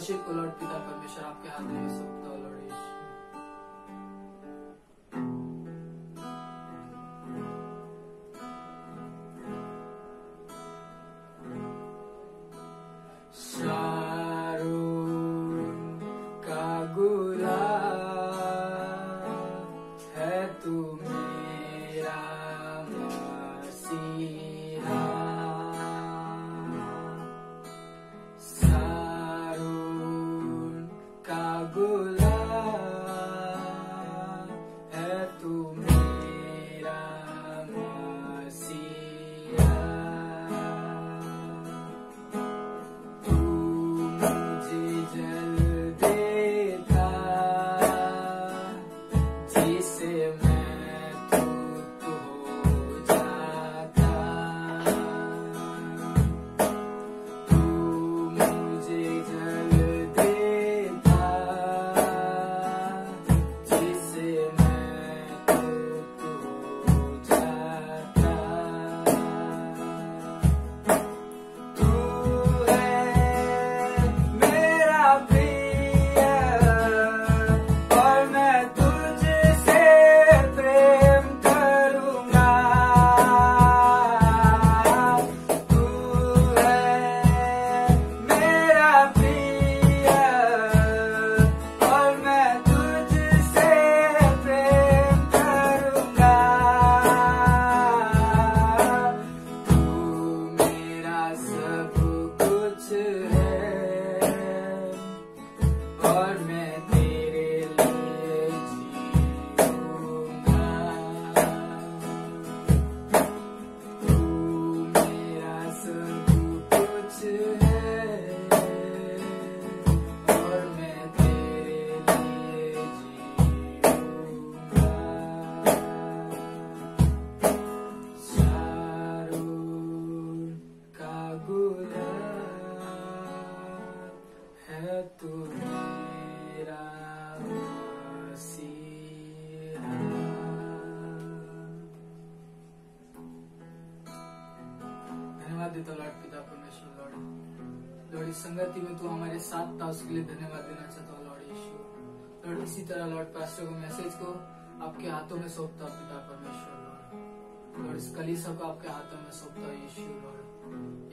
Worship को Lord पिता परमेश्वर आपके हाथ में सौंपता हूं लॉर्ड यीशु। शारून का गुलाब है तू मेरा मसीहा, शारून का गुलाब है तू मेरा मसीहा, तू मुझे जल देता जिसे मैं तृप्त हो जाता, तू मुझे जल देता जिसे मैं तृप्त हो जाता, तू है मेरा प्रिय और मैं तुझसे प्रेम करूंगा, तू है मेरा प्रिय और मैं तुझसे प्रेम करूंगा, तू मेरा सब कुछ है और मैं तेरे लिए जीऊंगा, तू मेरा सब कुछ है और मैं तेरे लिए जीऊंगा, शारून का गुलाब है तू मेरा मसीहा। धन्यवाद देता लॉर्ड पिता परमेश्वर लॉर्ड इस संगति में तू हमारे साथ था उसके लिए धन्यवाद देना चाहता हूँ लॉर्ड यीशु। लॉर्ड इसी तरह लॉर्ड पास्टर को मैसेज को आपके हाथों में सौंपता हूँ पिता परमेश्वर लॉर्ड इस कलीसिया को आपके हाथों में सौंपता हूँ यीशु लॉर्ड।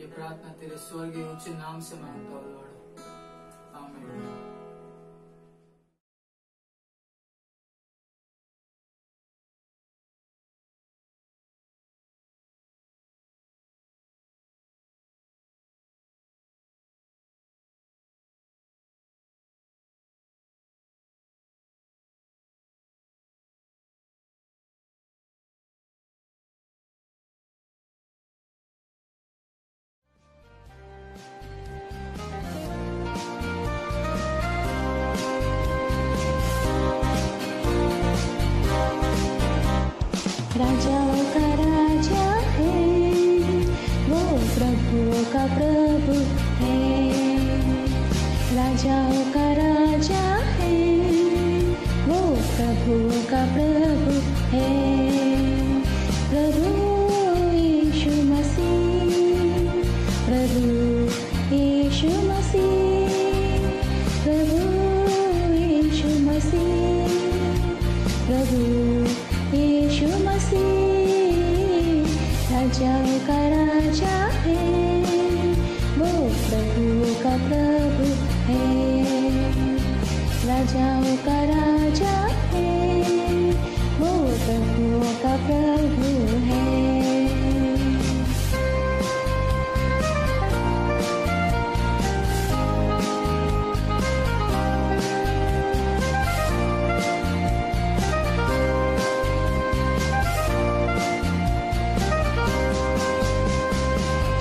ये प्रार्थना तेरे स्वर्गीय ऊंचे नाम से मांगता हूँ लॉर्ड, आमीन। राजाओं का राजा है वो, प्रभुओं का प्रभु है, राजाओं का राजा है वो, प्रभुओं का प्रभु है, प्रभु यीशु मसीह, प्रभु यीशु मसीह, प्रभु यीशु मसीह, प्रभु यीशु मसीह, राजाओं का राजा है वो, प्रभुओं का प्रभु है, राजाओं का राजा है वो, प्रभुओं का प्रभु है।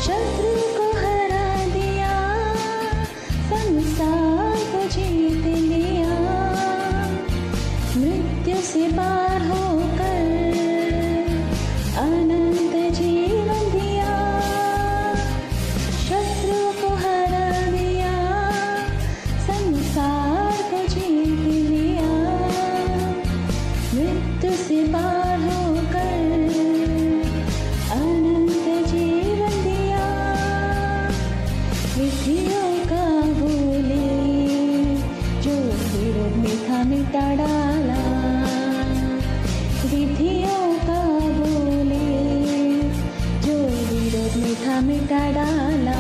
शत्रु को हरा दिया, संसार को जीत लिया, मृत्यु से पार होकर अनंत जीवन दिया, शत्रु को हरा दिया, संसार को जीत लिया, मृत्यु से पार होकर अनंत जीवन दिया, विधियों का वो ले मिटा डाला, विधियों का बोले जो विरोध में था मिटा डाला।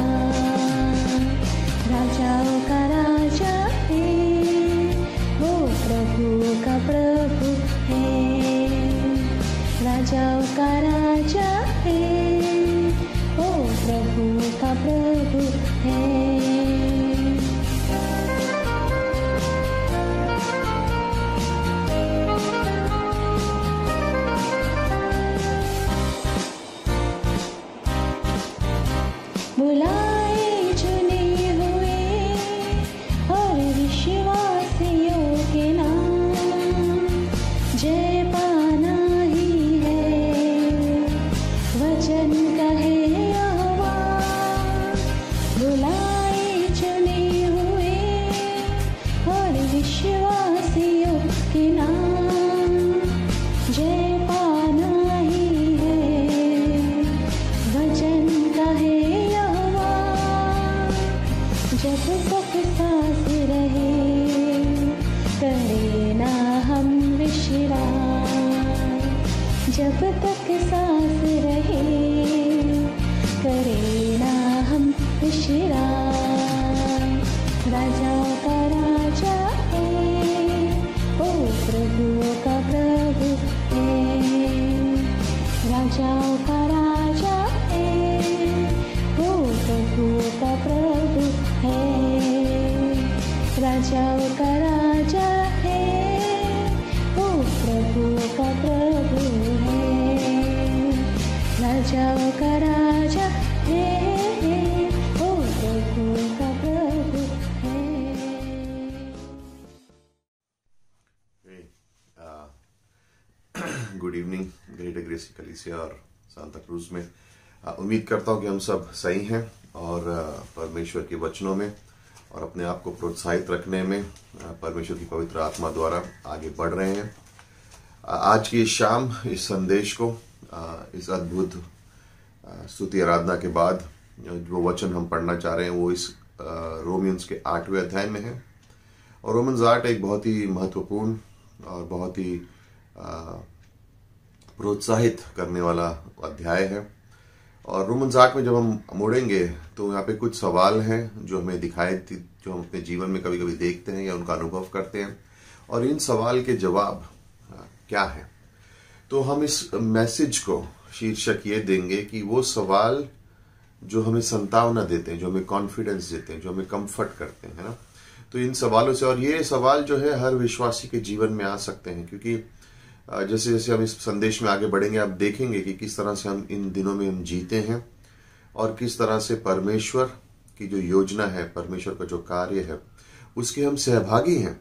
राजाओं का राजा है वो, प्रभु का प्रभु है। राजाओं का राजा है वो, प्रभु का प्रभु है। बुलाए चुने हुए और विश्वासियों के नाम, जय पाना ही है वचन कहे यहोवा। बुलाए चुने हुए और विश्वासियों के नाम, जय पाना ही है वचन कहे। जब तक सांस रहे करे ना हम विश्राम, जब तक सांस रहे करे ना हम विश्राम। राजाओं का राजा है वो, प्रभुओं का प्रभु है। राजाओं का राजा है वो, प्रभुओं का प्रभु है। राजाओं का राजा है वो, प्रभु का प्रभु है। राजाओं का राजा है वो, प्रभु का प्रभु है। गुड इवनिंग ग्रेटर ग्रेस कलीसिया और सांता क्रूज में। उम्मीद करता हूं कि हम सब सही हैं और परमेश्वर के वचनों में और अपने आप को प्रोत्साहित रखने में परमेश्वर की पवित्र आत्मा द्वारा आगे बढ़ रहे हैं। आज की शाम इस संदेश को, इस अद्भुत स्तुति आराधना के बाद जो वचन हम पढ़ना चाह रहे हैं वो इस रोमियंस के 8वें अध्याय में है। और रोमन्स 8 एक बहुत ही महत्वपूर्ण और बहुत ही प्रोत्साहित करने वाला अध्याय है। और रोमन्स 8 में जब हम मुड़ेंगे तो यहाँ पे कुछ सवाल हैं जो हमें दिखाई, जो हम अपने जीवन में कभी कभी देखते हैं या उनका अनुभव करते हैं, और इन सवाल के जवाब क्या है। तो हम इस मैसेज को शीर्षक ये देंगे कि वो सवाल जो हमें संतावना देते हैं, जो हमें कॉन्फिडेंस देते हैं, जो हमें कंफर्ट करते हैं, है ना। तो इन सवालों से, और ये सवाल जो है हर विश्वासी के जीवन में आ सकते हैं, क्योंकि जैसे जैसे हम इस संदेश में आगे बढ़ेंगे आप देखेंगे कि किस तरह से हम इन दिनों में हम जीते हैं और किस तरह से परमेश्वर की जो योजना है, परमेश्वर का जो कार्य है उसके हम सहभागी हैं।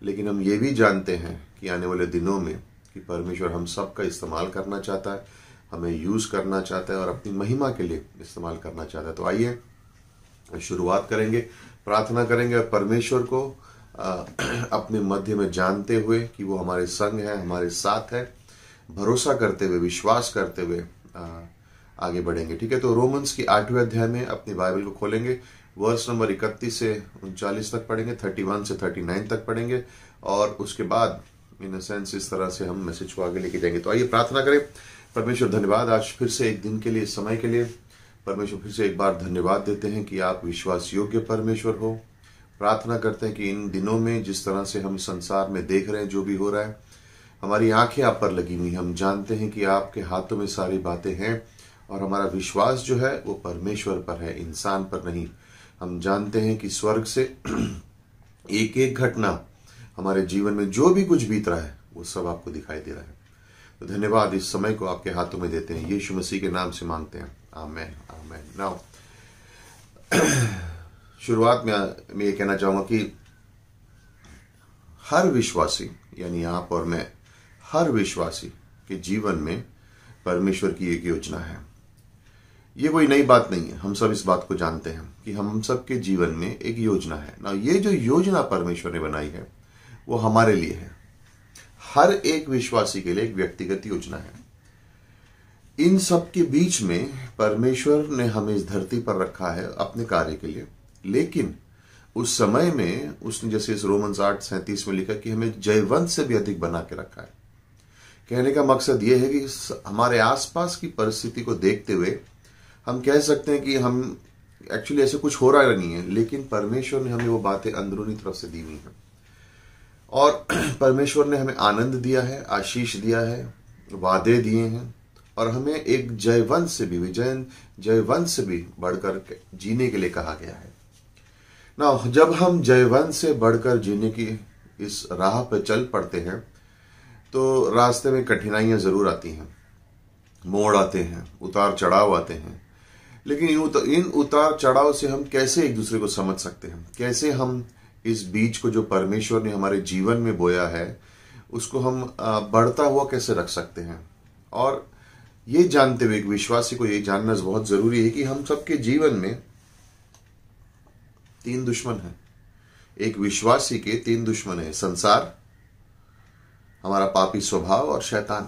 लेकिन हम ये भी जानते हैं कि आने वाले दिनों में कि परमेश्वर हम सब का इस्तेमाल करना चाहता है, हमें यूज करना चाहता है और अपनी महिमा के लिए इस्तेमाल करना चाहता है। तो आइए शुरुआत करेंगे, प्रार्थना करेंगे और परमेश्वर को अपने मध्य में जानते हुए कि वो हमारे संग है, हमारे साथ है, भरोसा करते हुए, विश्वास करते हुए आगे बढ़ेंगे। ठीक है, तो रोमन्स की 8वें अध्याय में अपनी बाइबल को खोलेंगे, वर्स नंबर 31 से 39 तक पढ़ेंगे, 31 से 39 तक पढ़ेंगे और उसके बाद इन अ सेंस इस तरह से हम मैसेज को आगे लेके जाएंगे। तो आइए प्रार्थना करें। परमेश्वर धन्यवाद आज फिर से एक दिन के लिए, समय के लिए। परमेश्वर फिर से एक बार धन्यवाद देते हैं कि आप विश्वास योग्य परमेश्वर हो। प्रार्थना करते हैं कि इन दिनों में जिस तरह से हम संसार में देख रहे हैं, जो भी हो रहा है, हमारी आंखें आप पर लगी हुई, हम जानते हैं कि आपके हाथों में सारी बातें हैं और हमारा विश्वास जो है वो परमेश्वर पर है, इंसान पर नहीं। हम जानते हैं कि स्वर्ग से एक एक घटना हमारे जीवन में जो भी कुछ बीत रहा है वो सब आपको दिखाई दे रहा है। तो धन्यवाद, इस समय को आपके हाथों में देते हैं, यीशु मसीह के नाम से मांगते हैं, आमेन आमेन। नाउ शुरुआत में मैं ये कहना चाहूंगा कि हर विश्वासी, यानी आप और मैं, हर विश्वासी के जीवन में परमेश्वर की एक योजना है। ये कोई नई बात नहीं है, हम सब इस बात को जानते हैं कि हम सबके जीवन में एक योजना है ना। ये जो योजना परमेश्वर ने बनाई है वो हमारे लिए है, हर एक विश्वासी के लिए एक व्यक्तिगत योजना है। इन सब के बीच में परमेश्वर ने हमें इस धरती पर रखा है अपने कार्य के लिए, लेकिन उस समय में उसने जैसे इस रोमन्स 8:37 में लिखा कि हमें जयवंत से भी अधिक बना के रखा है। कहने का मकसद यह है कि हमारे आसपास की परिस्थिति को देखते हुए हम कह सकते हैं कि हम एक्चुअली ऐसे कुछ हो रहा नहीं है, लेकिन परमेश्वर ने हमें वो बातें अंदरूनी तरफ से दी हुई हैं और परमेश्वर ने हमें आनंद दिया है, आशीष दिया है, वादे दिए हैं और हमें एक जयवंत से भी बढ़कर जीने के लिए कहा गया है ना। जब हम जयवंत से बढ़कर जीने की इस राह पर चल पड़ते हैं तो रास्ते में कठिनाइयां जरूर आती हैं, मोड़ आते हैं, उतार चढ़ाव आते हैं, लेकिन इन उतार चढ़ाव से हम कैसे एक दूसरे को समझ सकते हैं, कैसे हम इस बीज को जो परमेश्वर ने हमारे जीवन में बोया है उसको हम बढ़ता हुआ कैसे रख सकते हैं। और ये जानते हुए एक विश्वासी को ये जानना बहुत जरूरी है कि हम सबके जीवन में 3 दुश्मन हैं। एक विश्वासी के 3 दुश्मन है, संसार, हमारा पापी स्वभाव और शैतान।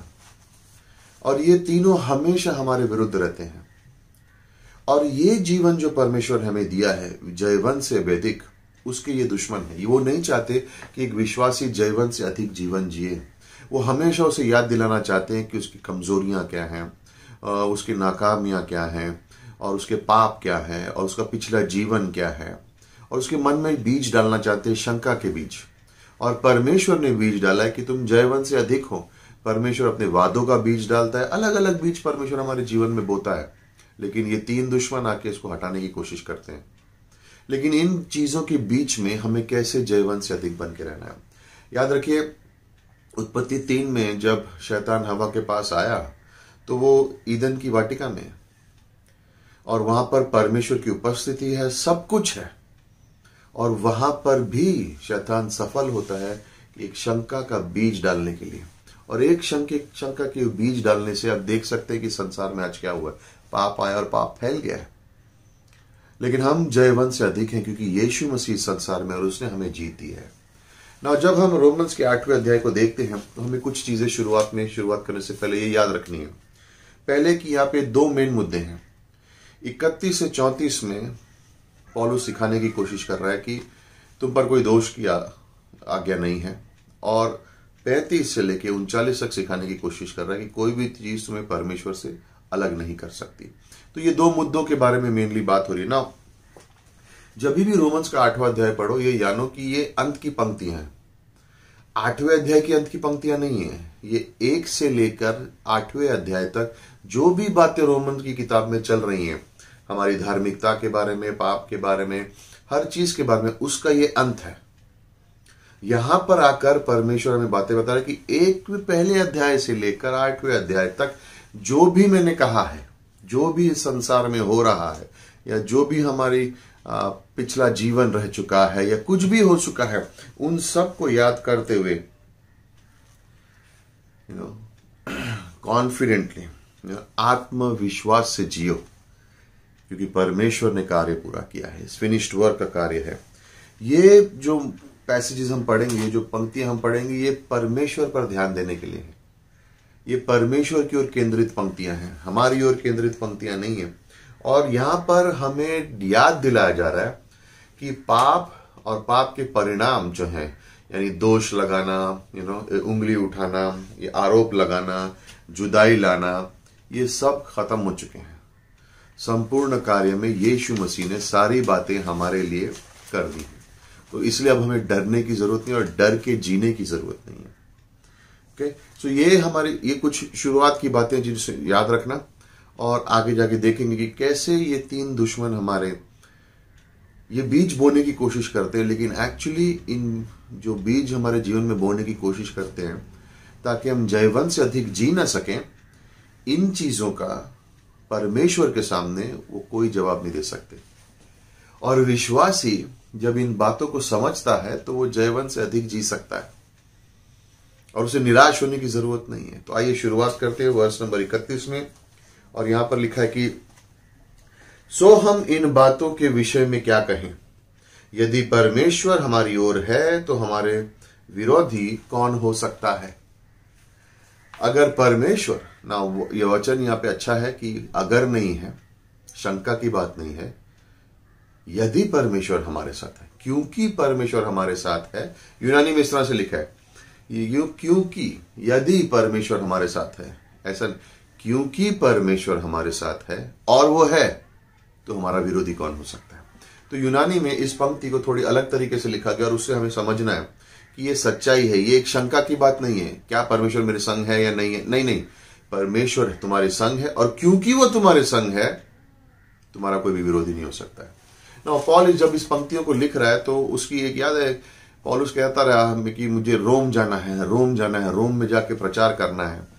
और ये तीनों हमेशा हमारे विरुद्ध रहते हैं। और ये जीवन जो परमेश्वर हमें दिया है जयवंत से वैदिक, उसके ये दुश्मन है। वो नहीं चाहते कि एक विश्वासी जयवंत से अधिक जीवन जिए। वो हमेशा उसे याद दिलाना चाहते हैं कि उसकी कमजोरियां क्या हैं, उसकी नाकामियां क्या हैं और उसके पाप क्या है और उसका पिछला जीवन क्या है, और उसके मन में बीज डालना चाहते हैं, शंका के बीज। और परमेश्वर ने बीज डाला है कि तुम जयवंत से अधिक हो। परमेश्वर अपने वादों का बीज डालता है, अलग अलग बीज परमेश्वर हमारे जीवन में बोता है, लेकिन ये 3 दुश्मन आके इसको हटाने की कोशिश करते हैं। लेकिन इन चीजों के बीच में हमें कैसे जयवंत से अधिक बन के रहना है। याद रखिए, उत्पत्ति 3 में जब शैतान हवा के पास आया तो वो ईदन की वाटिका में है और वहां पर परमेश्वर की उपस्थिति है, सब कुछ है, और वहां पर भी शैतान सफल होता है एक शंका का बीज डालने के लिए। और एक शंका के बीज डालने से आप देख सकते हैं कि संसार में आज क्या हुआ, पाप आया और पाप फैल गया है। लेकिन हम जयवंत से अधिक हैं क्योंकि यीशु मसीह संसार में और उसने हमें जीत दी है ना। जब हम रोमन्स के 8वें अध्याय को देखते हैं तो हमें कुछ चीजें शुरुआत करने से पहले ये याद रखनी है। पहले कि यहाँ पे 2 मेन मुद्दे हैं। 31 से 34 में पौलुस सिखाने की कोशिश कर रहा है कि तुम पर कोई दोष की आज्ञा नहीं है, और 35 से लेके 39 तक सिखाने की कोशिश कर रहा है कि कोई भी चीज तुम्हें परमेश्वर से अलग नहीं कर सकती। तो ये 2 मुद्दों के बारे में मेनली बात हो रही है ना। जब भी रोमन्स का 8वां अध्याय पढ़ो, ये जानो कि ये अंत की पंक्तियां हैं। 8वें अध्याय की अंत की पंक्तियां नहीं है। ये 1 से लेकर 8वें अध्याय तक जो भी बातें रोमन की किताब में चल रही हैं, हमारी धार्मिकता के बारे में, पाप के बारे में, हर चीज के बारे में, उसका ये अंत है। यहां पर आकर परमेश्वर हमें बातें बता रहा है कि 1 पहले अध्याय से लेकर 8वें अध्याय तक जो भी मैंने कहा है, जो भी इस संसार में हो रहा है, या जो भी हमारी पिछला जीवन रह चुका है या कुछ भी हो चुका है, उन सब को याद करते हुए कॉन्फिडेंटली, आत्मविश्वास से जियो, क्योंकि परमेश्वर ने कार्य पूरा किया है। इस फिनिश्ड वर्क का कार्य है। ये जो पैसेजेस हम पढ़ेंगे, जो पंक्तियां हम पढ़ेंगे, ये परमेश्वर पर ध्यान देने के लिए है। ये परमेश्वर की ओर केंद्रित पंक्तियां हैं, हमारी ओर केंद्रित पंक्तियां नहीं है। और यहां पर हमें याद दिलाया जा रहा है कि पाप और पाप के परिणाम जो हैं, यानी दोष लगाना, उंगली उठाना, ये आरोप लगाना, जुदाई लाना, ये सब खत्म हो चुके हैं। संपूर्ण कार्य में यीशु मसीह ने सारी बातें हमारे लिए कर दी हैं। तो इसलिए अब हमें डरने की जरूरत नहीं और डर के जीने की जरूरत नहीं है। ओके, सो ये कुछ शुरुआत की बातें जिनसे याद रखना, और आगे जाके देखेंगे कि कैसे ये 3 दुश्मन हमारे ये बीज बोने की कोशिश करते हैं, लेकिन एक्चुअली इन जो बीज हमारे जीवन में बोने की कोशिश करते हैं ताकि हम जयवंत से अधिक जी ना सकें, इन चीजों का परमेश्वर के सामने वो कोई जवाब नहीं दे सकते। और विश्वासी जब इन बातों को समझता है तो वो जयवंत से अधिक जी सकता है और उसे निराश होने की जरूरत नहीं है। तो आइए शुरुआत करते हैं वर्ष नंबर 31 में, और यहां पर लिखा है कि सो हम इन बातों के विषय में क्या कहें, यदि परमेश्वर हमारी ओर है तो हमारे विरोधी कौन हो सकता है। अगर परमेश्वर ना, ये वचन यहां पे अच्छा है कि अगर नहीं है, शंका की बात नहीं है, यदि परमेश्वर हमारे साथ है। क्योंकि परमेश्वर हमारे साथ है। यूनानी में इस तरह से लिखा है, क्योंकि, यदि परमेश्वर हमारे साथ है, ऐसा क्योंकि परमेश्वर हमारे साथ है और वो है, तो हमारा विरोधी कौन हो सकता है। तो यूनानी में इस पंक्ति को थोड़ी अलग तरीके से लिखा गया और उससे हमें समझना है कि ये सच्चाई है, ये एक शंका की बात नहीं है, क्या परमेश्वर मेरे संग है या नहीं है। नहीं, परमेश्वर तुम्हारे संग है और क्योंकि वो तुम्हारे संग है, तुम्हारा कोई भी विरोधी नहीं हो सकता है ना। पॉल जब इस पंक्तियों को लिख रहा है तो उसकी एक याद है, पौलुस कहता रहा कि मुझे रोम जाना है, रोम में जाके प्रचार करना है।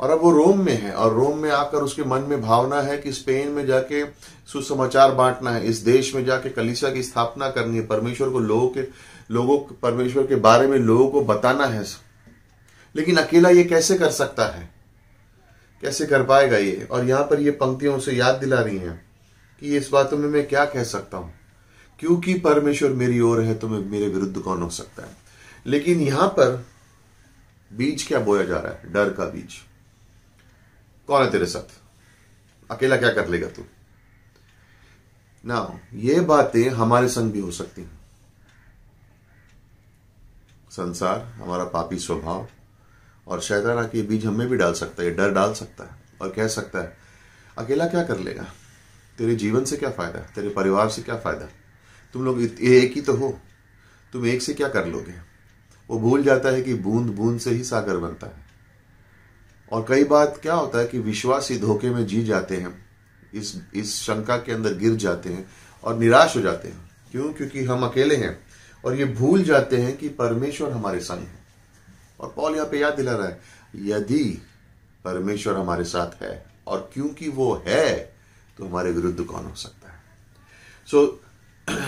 और अब वो रोम में है और रोम में आकर उसके मन में भावना है कि स्पेन में जाके सुसमाचार बांटना है, इस देश में जाके कलीसिया की स्थापना करनी है, परमेश्वर को परमेश्वर के बारे में लोगों को बताना है। लेकिन अकेला ये कैसे कर सकता है, कैसे कर पाएगा ये। और यहां पर ये पंक्तियों से याद दिला रही हैं कि इस बातों में मैं क्या कह सकता हूं, क्योंकि परमेश्वर मेरी ओर है तो मेरे विरुद्ध कौन हो सकता है। लेकिन यहां पर बीज क्या बोया जा रहा है, डर का बीज। कौन है तेरे साथ, अकेला क्या कर लेगा तू ना। ये बातें हमारे संग भी हो सकती हैं। संसार, हमारा पापी स्वभाव और शैतान आके ये बीज हमें भी डाल सकता है, डर डाल सकता है और कह सकता है अकेला क्या कर लेगा, तेरे जीवन से क्या फायदा, तेरे परिवार से क्या फायदा, तुम लोग एक ही तो हो, तुम एक से क्या कर लोगे। वो भूल जाता है कि बूंद बूंद से ही सागर बनता है। और कई बार क्या होता है कि विश्वासी धोखे में जी जाते हैं, इस शंका के अंदर गिर जाते हैं और निराश हो जाते हैं। क्यों? क्योंकि हम अकेले हैं और ये भूल जाते हैं कि परमेश्वर हमारे संग है। और पौल यहाँ पे याद दिला रहा है, यदि परमेश्वर हमारे साथ है और क्योंकि वो है, तो हमारे विरुद्ध कौन हो सकता है।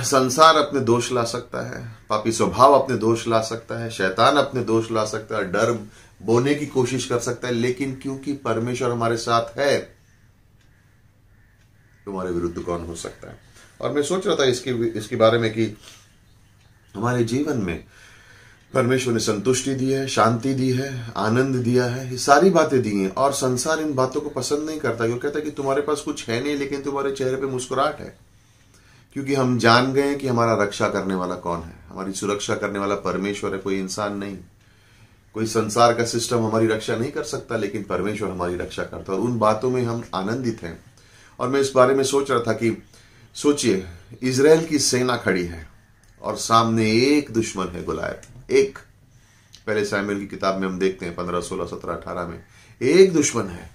संसार अपने दोष ला सकता है, पापी स्वभाव अपने दोष ला सकता है, शैतान अपने दोष ला सकता है, डर बोने की कोशिश कर सकता है, लेकिन क्योंकि परमेश्वर हमारे साथ है, तुम्हारे विरुद्ध कौन हो सकता है। और मैं सोच रहा था इसके बारे में कि हमारे जीवन में परमेश्वर ने संतुष्टि दी है, शांति दी है, आनंद दिया है, ये सारी बातें दी हैं। और संसार इन बातों को पसंद नहीं करता, क्यों कहता है कि तुम्हारे पास कुछ है नहीं, लेकिन तुम्हारे चेहरे पे मुस्कुराहट है। क्योंकि हम जान गए कि हमारा रक्षा करने वाला कौन है, हमारी सुरक्षा करने वाला परमेश्वर है, कोई इंसान नहीं। कोई संसार का सिस्टम हमारी रक्षा नहीं कर सकता, लेकिन परमेश्वर हमारी रक्षा करता है और उन बातों में हम आनंदित हैं। और मैं इस बारे में सोच रहा था कि सोचिए, इजराइल की सेना खड़ी है और सामने एक दुश्मन है, गुलायत। एक, पहले सैमुएल की किताब में हम देखते हैं 15, 16, 17, 18 में एक दुश्मन है,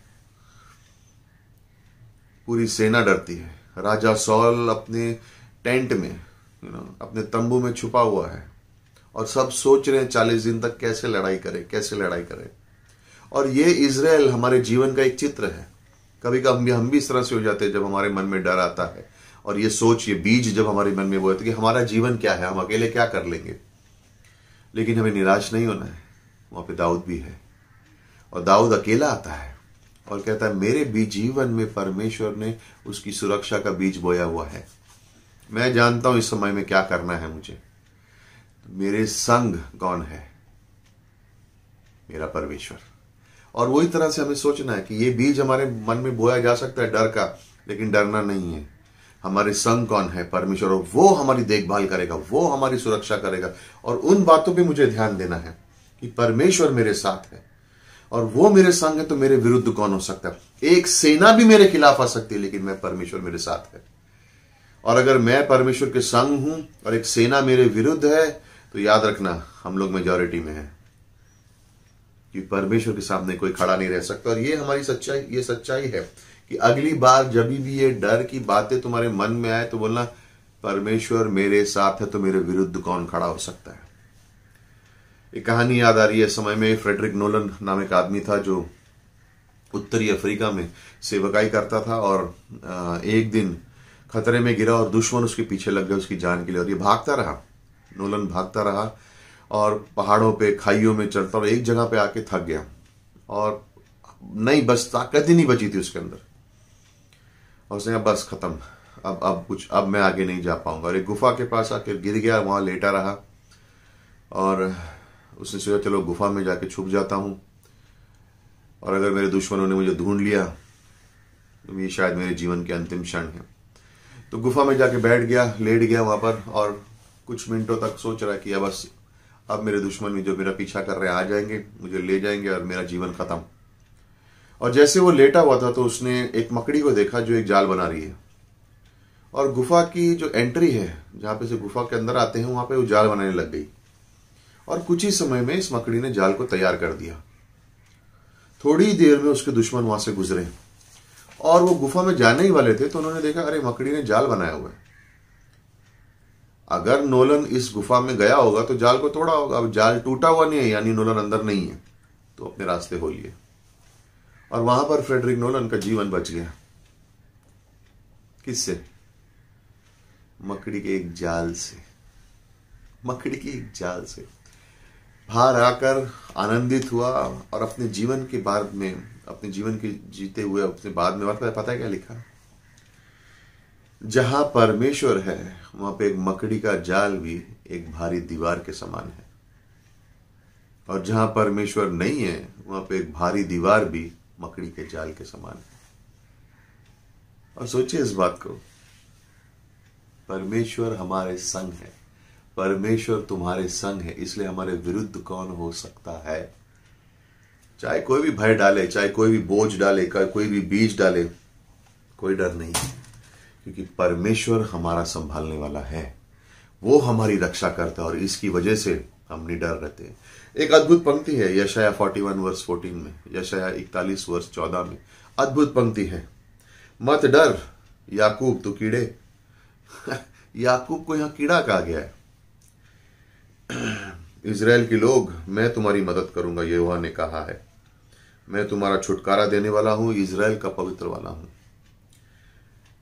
पूरी सेना डरती है। राजा सौल अपने टेंट में, अपने तंबू में छुपा हुआ है और सब सोच रहे हैं 40 दिन तक कैसे लड़ाई करे। और ये इजराइल हमारे जीवन का एक चित्र है। कभी कभी हम भी इस तरह से हो जाते हैं जब हमारे मन में डर आता है और ये सोच, ये बीज जब हमारे मन में बोए कि हमारा जीवन क्या है, हम अकेले क्या कर लेंगे। लेकिन हमें निराश नहीं होना है, वहां पे दाऊद भी है और दाऊद अकेला आता है और कहता है मेरे भी जीवन में परमेश्वर ने उसकी सुरक्षा का बीज बोया हुआ है। मैं जानता हूं इस समय में क्या करना है मुझे। मेरे संग कौन है? मेरा परमेश्वर। और वही तरह से हमें सोचना है कि ये बीज हमारे मन में बोया जा सकता है डर का, लेकिन डरना नहीं है। हमारे संग कौन है? परमेश्वर। और वो हमारी देखभाल करेगा, वो हमारी सुरक्षा करेगा। और उन बातों पे मुझे ध्यान देना है कि परमेश्वर मेरे साथ है और वो मेरे संग है, तो मेरे विरुद्ध कौन हो सकता है। एक सेना भी मेरे खिलाफ आ सकती है, लेकिन मैं परमेश्वर मेरे साथ है। और अगर मैं परमेश्वर के संग हूं और एक सेना मेरे विरुद्ध है, तो याद रखना हम लोग मेजॉरिटी में हैं, कि परमेश्वर के सामने कोई खड़ा नहीं रह सकता। और ये हमारी सच्चाई, ये सच्चाई है कि अगली बार जब भी ये डर की बातें तुम्हारे मन में आए, तो बोलना परमेश्वर मेरे साथ है, तो मेरे विरुद्ध कौन खड़ा हो सकता है। एक कहानी याद आ रही है इस समय में। फ्रेडरिक नोलन नाम एक आदमी था जो उत्तरी अफ्रीका में सेवकाई करता था और एक दिन खतरे में गिरा और दुश्मन उसके पीछे लग गए उसकी जान के लिए। और ये भागता रहा, नोलन भागता रहा और पहाड़ों पे, खाइयों में चलता, और एक जगह पे आके थक गया और नहीं, बस ताकत ही नहीं बची थी उसके अंदर। और उसने कहा बस खत्म, अब मैं आगे नहीं जा पाऊंगा। और एक गुफा के पास आकर गिर गया, वहां लेटा रहा और उसने सोचा चलो गुफा में जाके छुप जाता हूं, और अगर मेरे दुश्मनों ने मुझे ढूंढ लिया तो ये शायद मेरे जीवन के अंतिम क्षण है। तो गुफा में जाके बैठ गया, लेट गया वहां पर, और कुछ मिनटों तक सोच रहा है कि अब मेरे दुश्मन भी जो मेरा पीछा कर रहे हैं आ जाएंगे, मुझे ले जाएंगे और मेरा जीवन खत्म। और जैसे वो लेटा हुआ था तो उसने एक मकड़ी को देखा जो एक जाल बना रही है, और गुफा की जो एंट्री है जहां पे से गुफा के अंदर आते हैं वहां पे वो जाल बनाने लग गई। और कुछ ही समय में इस मकड़ी ने जाल को तैयार कर दिया। थोड़ी देर में उसके दुश्मन वहां से गुजरे और वो गुफा में जाने ही वाले थे तो उन्होंने देखा अरे मकड़ी ने जाल बनाया हुआ है। अगर नोलन इस गुफा में गया होगा तो जाल को तोड़ा होगा। अब जाल टूटा हुआ नहीं है, यानी नोलन अंदर नहीं है, तो अपने रास्ते हो लिए। और वहां पर फ्रेडरिक नोलन का जीवन बच गया। किससे? मकड़ी के एक जाल से। मकड़ी की एक जाल से बाहर आकर आनंदित हुआ और अपने जीवन के बाद में, अपने जीवन के जीते हुए अपने बाद में पता है क्या लिखा? जहां परमेश्वर है वहां पे एक मकड़ी का जाल भी एक भारी दीवार के समान है, और जहां परमेश्वर नहीं है वहां पे एक भारी दीवार भी मकड़ी के जाल के समान है। और सोचिए इस बात को, परमेश्वर हमारे संग है, परमेश्वर तुम्हारे संग है, इसलिए हमारे विरुद्ध कौन हो सकता है? चाहे कोई भी भय डाले, चाहे कोई भी बोझ डाले, कोई भी बीज डाले, कोई डर नहीं है, क्योंकि परमेश्वर हमारा संभालने वाला है। वो हमारी रक्षा करता है और इसकी वजह से हम निडर रहते हैं। एक अद्भुत पंक्ति है यशाया 41 वर्स 14 में, यशाया 41 वर्स 14 में अद्भुत पंक्ति है, मत डर याकूब तू कीड़े। याकूब को यहां कीड़ा कहा गया है। इजराइल के लोग, मैं तुम्हारी मदद करूंगा, यहोवा ने कहा है, मैं तुम्हारा छुटकारा देने वाला हूं, इजराइल का पवित्र वाला हूं।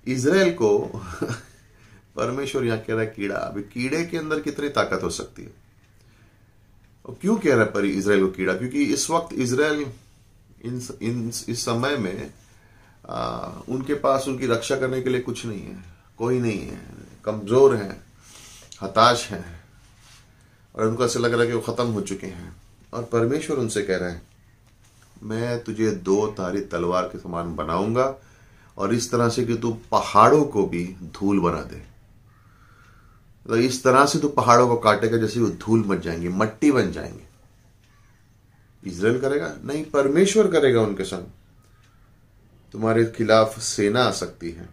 इजराइल को परमेश्वर यहां कह रहा है कीड़ा। अभी कीड़े के अंदर कितनी ताकत हो सकती है? और क्यों कह रहा है पर इजराइल को कीड़ा? क्योंकि इस वक्त इजराइल इस समय में उनके पास उनकी रक्षा करने के लिए कुछ नहीं है, कोई नहीं है, कमजोर हैं, हताश हैं, और उनको ऐसा लग रहा है कि वो खत्म हो चुके हैं। और परमेश्वर उनसे कह रहे हैं, मैं तुझे दो धारी तलवार के समान बनाऊंगा और इस तरह से कि तू पहाड़ों को भी धूल बना दे। तो इस तरह से तू पहाड़ों को काटेगा जैसे वो धूल बन जाएंगे, मट्टी बन जाएंगे। इजराइल करेगा? नहीं, परमेश्वर करेगा उनके संग। तुम्हारे खिलाफ सेना आ सकती है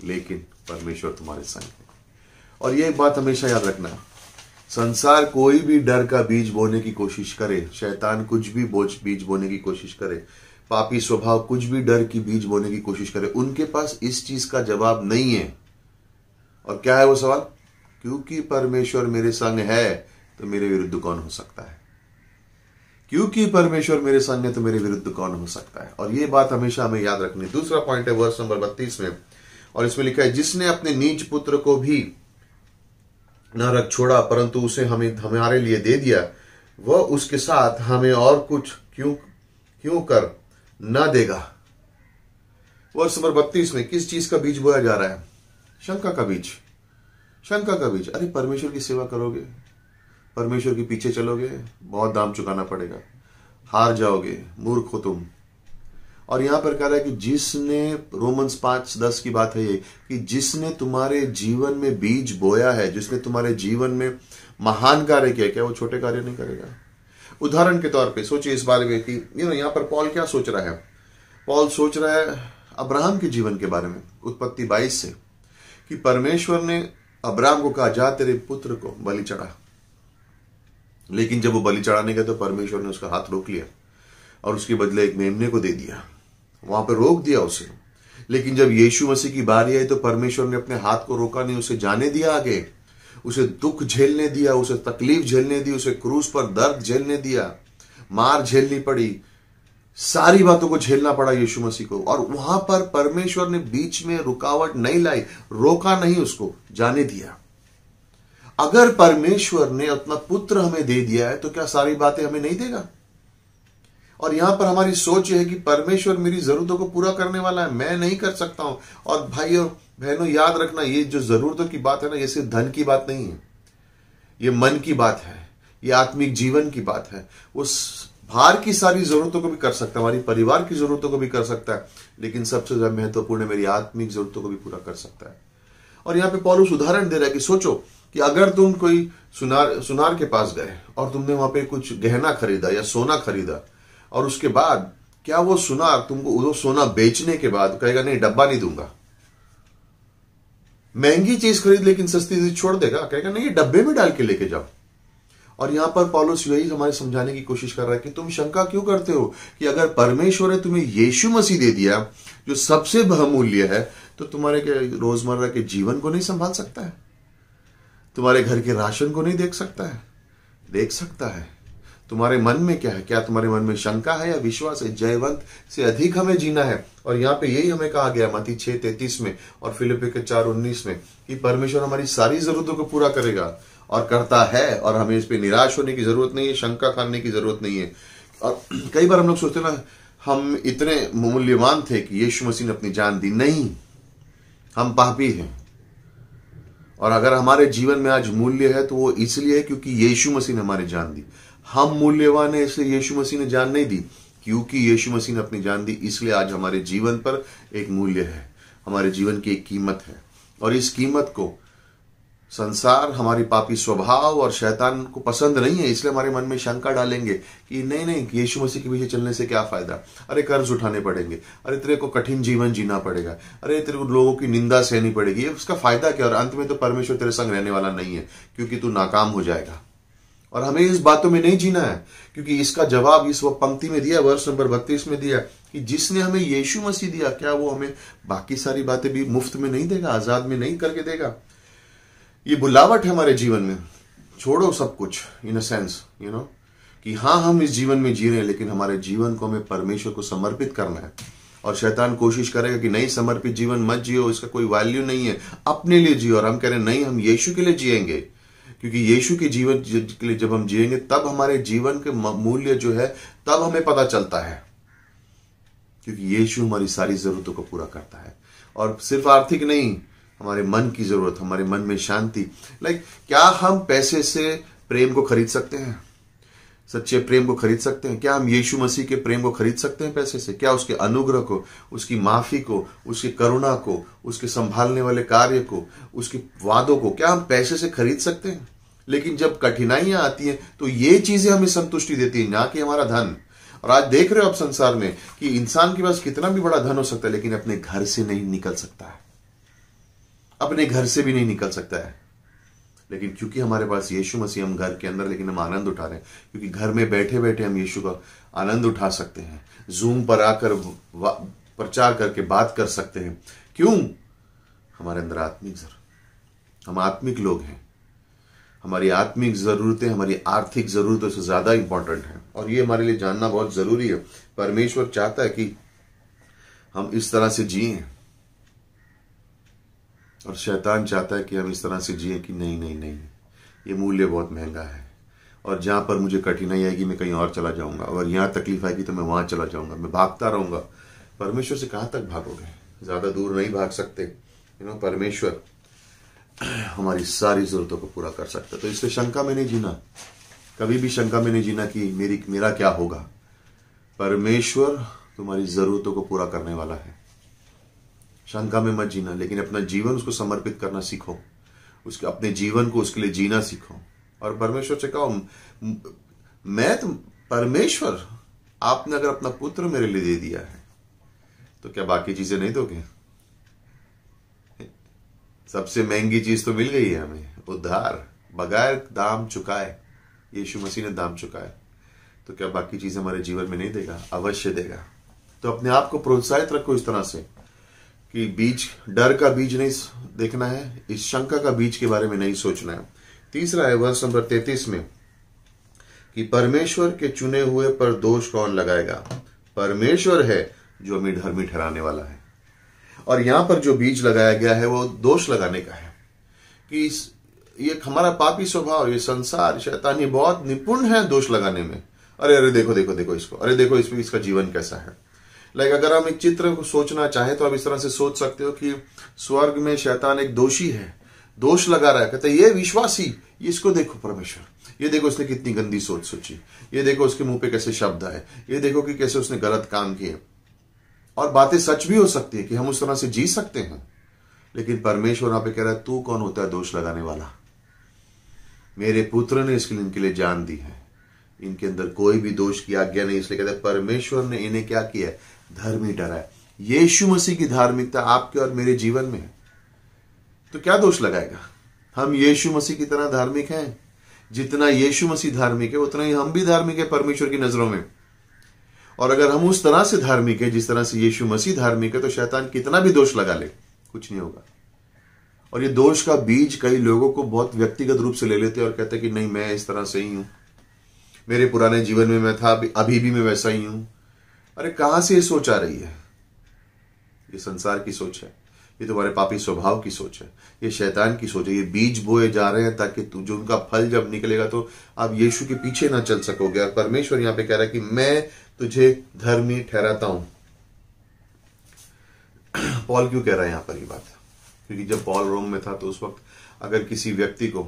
लेकिन परमेश्वर तुम्हारे संग है। और ये बात हमेशा याद रखना, संसार कोई भी डर का बीज बोने की कोशिश करे, शैतान कुछ भी बीज बोने की कोशिश करे, पापी स्वभाव कुछ भी डर की बीज बोने की कोशिश करे, उनके पास इस चीज का जवाब नहीं है। और क्या है वो सवाल? क्योंकि परमेश्वर मेरे संग है तो मेरे विरुद्ध कौन हो सकता है? क्योंकि परमेश्वर मेरे संग है तो मेरे विरुद्ध कौन हो सकता है? और ये बात हमेशा हमें याद रखनी। दूसरा पॉइंट है वर्स नंबर 32 में, और इसमें लिखा है, जिसने अपने नीच पुत्र को भी न रख छोड़ा परंतु उसे हमारे लिए दे दिया, वह उसके साथ हमें और कुछ क्यों कर न देगा। वर्ष नंबर 32 में किस चीज का बीज बोया जा रहा है? शंका का बीज। शंका का बीज। अरे परमेश्वर की सेवा करोगे, परमेश्वर के पीछे चलोगे, बहुत दाम चुकाना पड़ेगा, हार जाओगे, मूर्ख हो तुम। और यहां पर कह रहा है कि जिसने, रोमन्स 5:10 की बात है ये, कि जिसने तुम्हारे जीवन में बीज बोया है, जिसने तुम्हारे जीवन में महान कार्य किया, क्या वो छोटे कार्य नहीं करेगा? उदाहरण के तौर पे सोचिए इस बारे में कि यहां पर पॉल क्या सोच रहा है। पॉल सोच रहा है अब्राहम के जीवन के बारे में, उत्पत्ति 22 से, कि परमेश्वर ने अब्राहम को कहा, जा तेरे पुत्र को बलि चढ़ा। लेकिन जब वो बलि चढ़ाने गया तो परमेश्वर ने उसका हाथ रोक लिया और उसके बदले एक मेमने को दे दिया, वहां पर रोक दिया उसे। लेकिन जब यीशु मसीह की बारी आई तो परमेश्वर ने अपने हाथ को रोका नहीं, उसे जाने दिया आगे, उसे दुख झेलने दिया, उसे तकलीफ झेलने दी, उसे क्रूस पर दर्द झेलने दिया, मार झेलनी पड़ी, सारी बातों को झेलना पड़ा यीशु मसीह को। और वहां पर परमेश्वर ने बीच में रुकावट नहीं लाई, रोका नहीं, उसको जाने दिया। अगर परमेश्वर ने अपना पुत्र हमें दे दिया है तो क्या सारी बातें हमें नहीं देगा? और यहां पर हमारी सोच है कि परमेश्वर मेरी जरूरतों को पूरा करने वाला है, मैं नहीं कर सकता हूं। और भाई और बहनों याद रखना, ये जो जरूरतों की बात है ना, ये सिर्फ धन की बात नहीं है, ये मन की बात है, ये आत्मिक जीवन की बात है। वो बाहर की सारी जरूरतों को भी कर सकता है, हमारी परिवार की जरूरतों को भी कर सकता है, लेकिन सबसे ज्यादा महत्वपूर्ण है मेरी आत्मिक जरूरतों को भी पूरा कर सकता है। और यहां पे पौलुस उदाहरण दे रहा है कि सोचो, कि अगर तुम कोई सुनार के पास गए और तुमने वहां पे कुछ गहना खरीदा या सोना खरीदा, और उसके बाद क्या वो सुनार तुमको वो सोना बेचने के बाद कहेगा नहीं डब्बा नहीं दूंगा? महंगी चीज खरीद लेकिन सस्ती चीज छोड़ देगा, कहेगा नहीं ये डब्बे में डाल के लेके जाओ। और यहां पर पौलुस यही हमारे समझाने की कोशिश कर रहा है कि तुम शंका क्यों करते हो कि अगर परमेश्वर ने तुम्हें यीशु मसीह दे दिया जो सबसे बहुमूल्य है, तो तुम्हारे के रोजमर्रा के जीवन को नहीं संभाल सकता है? तुम्हारे घर के राशन को नहीं देख सकता है? देख सकता है। तुम्हारे मन में क्या है? क्या तुम्हारे मन में शंका है या विश्वास है? जयवंत से अधिक हमें जीना है। और यहाँ पे यही हमें कहा गया मत्ती 6:33 में और फिलिप्पी के 4:19 में कि परमेश्वर हमारी सारी जरूरतों को पूरा करेगा और करता है, और हमें इस पे निराश होने की जरूरत नहीं है, शंका करने की जरूरत नहीं है। और कई बार हम लोग सोचते ना हम इतने मूल्यवान थे कि यीशु मसीह ने अपनी जान दी। नहीं, हम पापी हैं, और अगर हमारे जीवन में आज मूल्य है तो वो इसलिए है क्योंकि यीशु मसीह ने हमारी जान दी। हम मूल्यवान है इसलिए यीशु मसीह ने जान नहीं दी, क्योंकि यीशु मसीह ने अपनी जान दी, इसलिए आज हमारे जीवन पर एक मूल्य है, हमारे जीवन की एक कीमत है। और इस कीमत को संसार, हमारी पापी स्वभाव और शैतान को पसंद नहीं है, इसलिए हमारे मन में शंका डालेंगे कि नहीं नहीं यीशु मसीह के पीछे चलने से क्या फायदा, अरे कर्ज उठाने पड़ेंगे, अरे तेरे को कठिन जीवन जीना पड़ेगा, अरे तेरे को लोगों की निंदा सहनी पड़ेगी, उसका फायदा क्या? और अंत में तो परमेश्वर तेरे संग रहने वाला नहीं है, क्योंकि तू नाकाम हो जाएगा। और हमें इस बातों में नहीं जीना है, क्योंकि इसका जवाब इस पंक्ति में दिया, वर्ष नंबर 32 में दिया कि जिसने हमें यीशु मसीह दिया, क्या वो हमें बाकी सारी बातें भी मुफ्त में नहीं देगा, आजाद में नहीं करके देगा? ये बुलावट है हमारे जीवन में। छोड़ो सब कुछ, इन अ सेंस कि हाँ हम इस जीवन में जी रहे हैं, लेकिन हमारे जीवन को हमें परमेश्वर को समर्पित करना है। और शैतान कोशिश करेगा कि नहीं समर्पित जीवन मत जियो, इसका कोई वैल्यू नहीं है, अपने लिए जियो। और हम कह रहे हैं नहीं, हम यीशु के लिए जिएंगे, क्योंकि यीशु के जीवन के लिए जब हम जिएंगे तब हमारे जीवन के मूल्य जो है तब हमें पता चलता है, क्योंकि यीशु हमारी सारी जरूरतों को पूरा करता है। और सिर्फ आर्थिक नहीं, हमारे मन की जरूरत, हमारे मन में शांति। क्या हम पैसे से प्रेम को खरीद सकते हैं? सच्चे प्रेम को खरीद सकते हैं? क्या हम यीशु मसीह के प्रेम को खरीद सकते हैं पैसे से? क्या उसके अनुग्रह को, उसकी माफी को, उसकी करुणा को, उसके संभालने वाले कार्य को, उसके वादों को, क्या हम पैसे से खरीद सकते हैं? लेकिन जब कठिनाइयां आती हैं तो ये चीजें हमें संतुष्टि देती है, ना कि हमारा धन। और आज देख रहे हो आप संसार में कि इंसान के पास कितना भी बड़ा धन हो सकता है, लेकिन अपने घर से नहीं निकल सकता है, अपने घर से भी नहीं निकल सकता है। लेकिन क्योंकि हमारे पास यीशु मसीह, हम घर के अंदर, लेकिन हम आनंद उठा रहे हैं, क्योंकि घर में बैठे बैठे हम यीशु का आनंद उठा सकते हैं, जूम पर आकर प्रचार करके बात कर सकते हैं। क्यों? हमारे अंदर आत्मिक हम आत्मिक लोग हैं। हमारी आत्मिक जरूरतें हमारी आर्थिक जरूरतों से ज्यादा इंपॉर्टेंट है, और ये हमारे लिए जानना बहुत जरूरी है। परमेश्वर चाहता है कि हम इस तरह से जिए, और शैतान चाहता है कि हम इस तरह से जिए कि नहीं नहीं नहीं, ये मूल्य बहुत महंगा है, और जहां पर मुझे कठिनाई आएगी मैं कहीं और चला जाऊंगा, और यहां तकलीफ आएगी तो मैं वहां चला जाऊंगा, मैं भागता रहूंगा। परमेश्वर से कहां तक भागोगे? ज्यादा दूर नहीं भाग सकते। परमेश्वर हमारी सारी जरूरतों को पूरा कर सकता है। तो इसलिए शंका में नहीं जीना, कभी भी शंका में नहीं जीना कि मेरा क्या होगा। परमेश्वर तुम्हारी जरूरतों को पूरा करने वाला है। शंका में मत जीना, लेकिन अपना जीवन उसको समर्पित करना सीखो, उसके अपने जीवन को उसके लिए जीना सीखो। और परमेश्वर से कहो, मैं तो परमेश्वर, आपने अगर अपना पुत्र मेरे लिए दे दिया है तो क्या बाकी चीजें नहीं दोगे? सबसे महंगी चीज तो मिल गई है हमें, उद्धार, बगैर दाम चुकाए। यीशु मसीह ने दाम चुकाए, तो क्या बाकी चीजें हमारे जीवन में नहीं देगा? अवश्य देगा। तो अपने आप को प्रोत्साहित रखो इस तरह से कि डर का बीज नहीं देखना है, इस शंका का बीज के बारे में नहीं सोचना है। तीसरा है वर्ष नंबर 33 में कि परमेश्वर के चुने हुए पर दोष कौन लगाएगा? परमेश्वर है जो हमें धर्मी ठहराने वाला है। और यहां पर जो बीज लगाया गया है वो दोष लगाने का है कि ये हमारा पापी स्वभाव, ये संसार, शैतान, ये बहुत निपुण है दोष लगाने में। अरे देखो देखो देखो इसको, अरे देखो इसका जीवन कैसा है। अगर हम एक चित्र को सोचना चाहें तो आप इस तरह से सोच सकते हो कि स्वर्ग में शैतान एक दोषी है, दोष लगा रहा है, कहते ये विश्वासी, इसको देखो परमेश्वर, ये देखो उसने कितनी गंदी सोच सोची, ये देखो उसके मुंह पे कैसे शब्द आए, ये देखो कि कैसे उसने गलत काम किए। और बातें सच भी हो सकती है कि हम उस तरह से जी सकते हैं, लेकिन परमेश्वर वहां पे कह रहा है तू कौन होता है दोष लगाने वाला? मेरे पुत्र ने इसके लिए इनके लिए जान दी है, इनके अंदर कोई भी दोष की आज्ञा नहीं, इसलिए कहते हैं परमेश्वर ने इन्हें क्या किया है, धर्मी ठहराया। यीशु मसीह की धार्मिकता आपके और मेरे जीवन में है, तो क्या दोष लगाएगा? हम यीशु मसीह की तरह धार्मिक हैं। जितना यीशु मसीह धार्मिक है उतना ही हम भी धार्मिक है परमेश्वर की नजरों में। और अगर हम उस तरह से धार्मिक है जिस तरह से यीशु मसीह धार्मिक है, तो शैतान कितना भी दोष लगा ले, कुछ नहीं होगा। और ये दोष का बीज कई लोगों को बहुत व्यक्तिगत रूप से ले लेते हैं और कहते हैं कि नहीं, मैं इस तरह से ही हूं, मेरे पुराने जीवन में मैं था, अभी भी मैं वैसा ही हूं। अरे कहां से ये सोच आ रही है? ये संसार की सोच है, ये तुम्हारे पापी स्वभाव की सोच है, ये शैतान की सोच है। ये बीज बोए जा रहे हैं ताकि तू जो उनका फल जब निकलेगा तो आप यीशु के पीछे ना चल सकोगे। और परमेश्वर यहां पे कह रहा है कि मैं तुझे धर्मी ठहराता हूं। पॉल क्यों कह रहा है यहां पर ये बात? क्योंकि जब पॉल रोम में था तो उस वक्त अगर किसी व्यक्ति को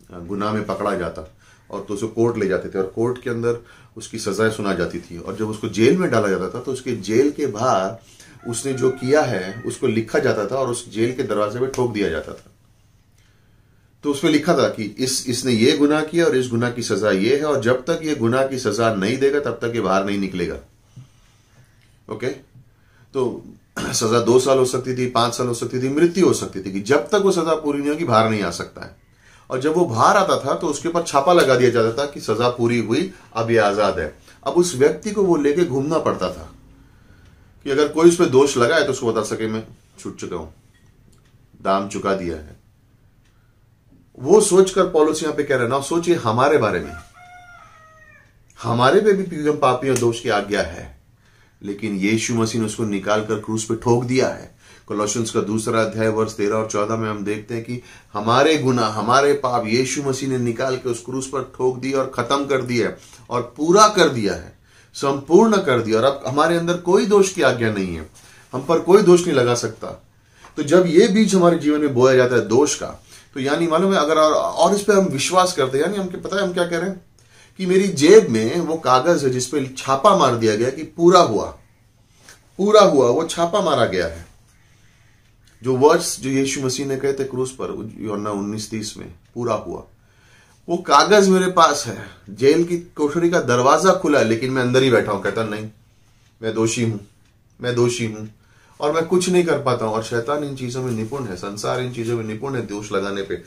गुनाह में पकड़ा जाता और तो उसको कोर्ट ले जाते थे और कोर्ट के अंदर उसकी सजाएं सुना जाती थी, और जब उसको जेल में डाला जाता था तो उसके जेल के बाहर उसने जो किया है उसको लिखा जाता था और उस जेल के दरवाजे पे ठोक दिया जाता था। तो उसमें लिखा था कि इसने ये गुनाह किया और इस गुनाह की सजा ये है, और जब तक ये गुनाह की सजा नहीं देगा तब तक ये बाहर नहीं निकलेगा। ओके, तो सजा 2 साल हो सकती थी, 5 साल हो सकती थी, मृत्यु हो सकती थी, कि जब तक वो सजा पूरी नहीं होगी बाहर नहीं आ सकता है। और जब वो बाहर आता था तो उसके ऊपर छापा लगा दिया जाता था कि सजा पूरी हुई, अब ये आजाद है। अब उस व्यक्ति को वो लेके घूमना पड़ता था कि अगर कोई उस पर दोष लगाए तो उसको बता सके मैं छूट चुका हूं, दाम चुका दिया है। वो सोचकर पौलुस यहां पे कह रहे हैं ना, सोचिए हमारे बारे में, हमारे पे भी हम पापी और दोष की आज्ञा है, लेकिन यीशु मसीह ने उसको निकालकर क्रूस पे ठोक दिया है। कोलोसियंस का 2 अध्याय वर्ष 13 और 14 में हम देखते हैं कि हमारे गुनाह, हमारे पाप यीशु मसीह ने निकाल के उस क्रूस पर ठोक दिया और खत्म कर दिया और पूरा कर दिया है, संपूर्ण कर दिया। और अब हमारे अंदर कोई दोष की आज्ञा नहीं है, हम पर कोई दोष नहीं लगा सकता। तो जब ये बीज हमारे जीवन में बोया जाता है दोष का, तो यानी मालूम है, अगर और इस पर हम विश्वास करते हैं, यानी हमको पता है हम क्या कह रहे हैं कि मेरी जेब में वो कागज है जिसपे छापा मार दिया गया कि पूरा हुआ, पूरा हुआ, वो छापा मारा गया है। जो वर्ड्स जो यीशु मसीह ने कहे थे क्रूस पर यूहन्ना 19:30 में, पूरा हुआ, वो कागज मेरे पास है। जेल की कोठरी का दरवाजा खुला है लेकिन मैं अंदर ही बैठा हूं, कहता नहीं मैं दोषी हूं, मैं दोषी हूं और मैं कुछ नहीं कर पाता हूं। और शैतान इन चीजों में निपुण है, संसार इन चीजों में निपुण है, दोष लगाने पे।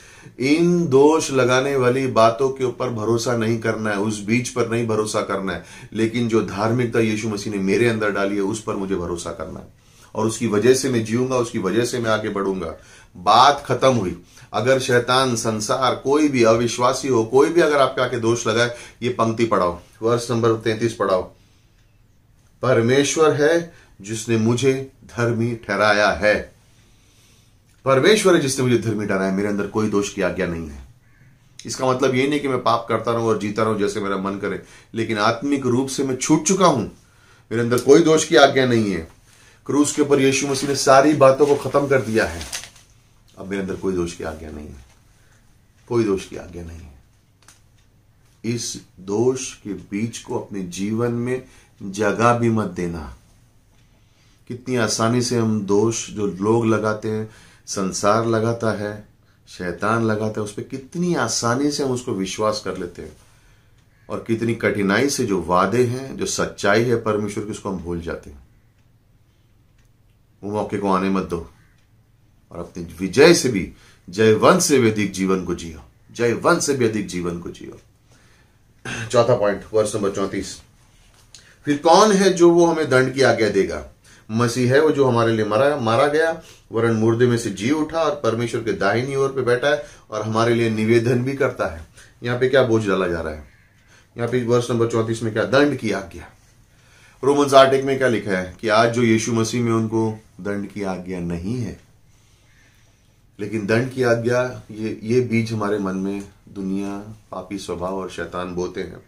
इन दोष लगाने वाली बातों के ऊपर भरोसा नहीं करना है, उस बीज पर नहीं भरोसा करना है, लेकिन जो धार्मिकता यीशु मसीह ने मेरे अंदर डाली है उस पर मुझे भरोसा करना है, और उसकी वजह से मैं जीऊंगा, उसकी वजह से मैं आगे बढ़ूंगा। बात खत्म हुई। अगर शैतान, संसार, कोई भी अविश्वासी हो, कोई भी अगर आपके आके दोष लगाए, ये पंक्ति पढ़ाओ, वर्ष नंबर 33 पढ़ाओ। परमेश्वर है जिसने मुझे धर्मी ठहराया है, परमेश्वर है जिसने मुझे धर्मी ठहराया, मेरे अंदर कोई दोष की आज्ञा नहीं है। इसका मतलब ये नहीं कि मैं पाप करता रहूं और जीता रहूं जैसे मेरा मन करे, लेकिन आत्मिक रूप से मैं छूट चुका हूं, मेरे अंदर कोई दोष की आज्ञा नहीं है। क्रूस के ऊपर यीशु मसीह ने सारी बातों को खत्म कर दिया है, अब मेरे अंदर कोई दोष की आज्ञा नहीं है, कोई दोष की आज्ञा नहीं है। इस दोष के बीज को अपने जीवन में जगह भी मत देना। कितनी आसानी से हम दोष जो लोग लगाते हैं, संसार लगाता है, शैतान लगाता है, उस पर कितनी आसानी से हम उसको विश्वास कर लेते हैं, और कितनी कठिनाई से जो वादे हैं, जो सच्चाई है परमेश्वर की, उसको हम भूल जाते हैं। वो मौके को आने मत दो, और अपनी विजय से भी, जयवंत से भी अधिक जीवन को जियो, जयवंत से भी अधिक जीवन को जियो। चौथा पॉइंट, वर्ष नंबर 34। फिर कौन है जो वो हमें दंड की आज्ञा देगा? मसीह है वो जो हमारे लिए मारा गया, वरन मुर्दे में से जी उठा और परमेश्वर के दाहिनी ओर पे बैठा है और हमारे लिए निवेदन भी करता है। यहाँ पे क्या बोझ डाला जा रहा है? यहाँ पे वर्ष नंबर 34 में क्या? दंड की आज्ञा। रोमन्स 8:1 में क्या लिखा है कि आज जो यीशु मसीह में, उनको दंड की आज्ञा नहीं है। लेकिन दंड की आज्ञा, ये बीज हमारे मन में दुनिया, पापी स्वभाव और शैतान बोते हैं,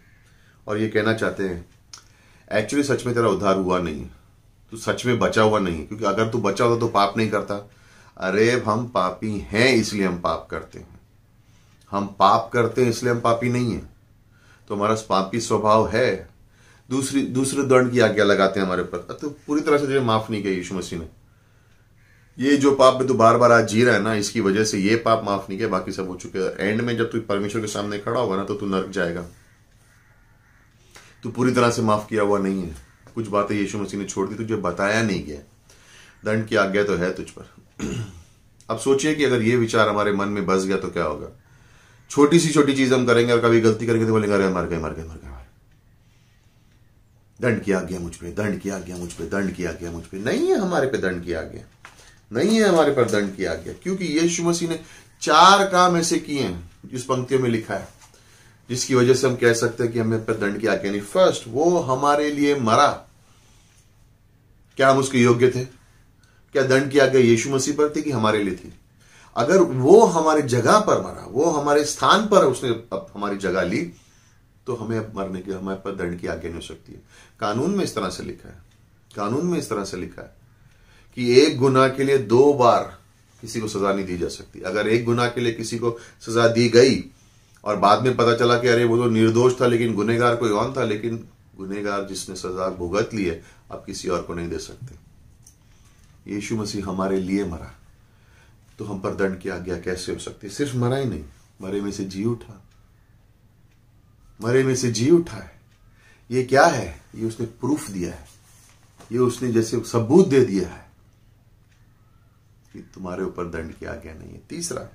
और ये कहना चाहते हैं एक्चुअली सच में तेरा उद्धार हुआ नहीं, तू सच में बचा हुआ नहीं, क्योंकि अगर तू बचा होता तो पाप नहीं करता। अरे हम पापी हैं इसलिए हम पाप करते हैं, हम पाप करते हैं इसलिए हम पापी नहीं है। तो हमारा पापी स्वभाव है। दूसरे दंड की आज्ञा लगाते हैं हमारे ऊपर, तो पूरी तरह से जो माफ नहीं किया यीशु मसीह ने, ये जो पाप में तू बार बार आज जी रहा है ना, इसकी वजह से ये पाप माफ नहीं किया, बाकी सब हो चुके हैं। एंड में जब तू परमेश्वर के सामने खड़ा होगा ना, तो तू नरक जाएगा। तू पूरी तरह से माफ किया हुआ नहीं है। कुछ बातें यीशु मसीह ने छोड़ दी, तुझे बताया नहीं गया। दंड की आज्ञा तो है तुझ पर। अब सोचिए कि अगर ये विचार हमारे मन में बस गया तो क्या होगा। छोटी सी छोटी चीज हम करेंगे और कभी गलती करेंगे तो बोलेंगे अरे मर गए मर गए मर गए। दंड की आज्ञा मुझ पे, दंड की आज्ञा मुझ पे, दंड की आज्ञा मुझ पे। नहीं है हमारे पे दंड की आज्ञा, नहीं है हमारे पर दंड की आज्ञा, क्योंकि यीशु मसीह ने 4 काम ऐसे किए हैं जिस पंक्तियों में लिखा है, जिसकी वजह से हम कह सकते हैं कि हमें पर दंड की आज्ञा नहीं। फर्स्ट, वो हमारे लिए मरा। क्या हम उसके योग्य थे? क्या दंड की आज्ञा यीशु मसीह पर थी कि हमारे लिए थी? अगर वो हमारी जगह पर मरा, वो हमारे स्थान पर उसने अब हमारी जगह ली, तो हमें अब मरने की, हमारे पर दंड की आज्ञा नहीं हो सकती है। कानून में इस तरह से लिखा है, कानून में इस तरह से लिखा है कि एक गुनाह के लिए 2 बार किसी को सजा नहीं दी जा सकती। अगर एक गुनाह के लिए किसी को सजा दी गई और बाद में पता चला कि अरे वो तो निर्दोष था लेकिन गुनहगार कोई और था, लेकिन गुनहगार जिसने सजा भुगत ली है अब किसी और को नहीं दे सकते। यीशु मसीह हमारे लिए मरा, तो हम पर दंड की आज्ञा कैसे हो सकती है? सिर्फ मरा ही नहीं, मरे में से जी उठा, मरे में से जी उठा है। ये क्या है? ये उसने प्रूफ दिया है, ये उसने जैसे सबूत दे दिया है कि तुम्हारे ऊपर दंड की आज्ञा नहीं है। तीसरा,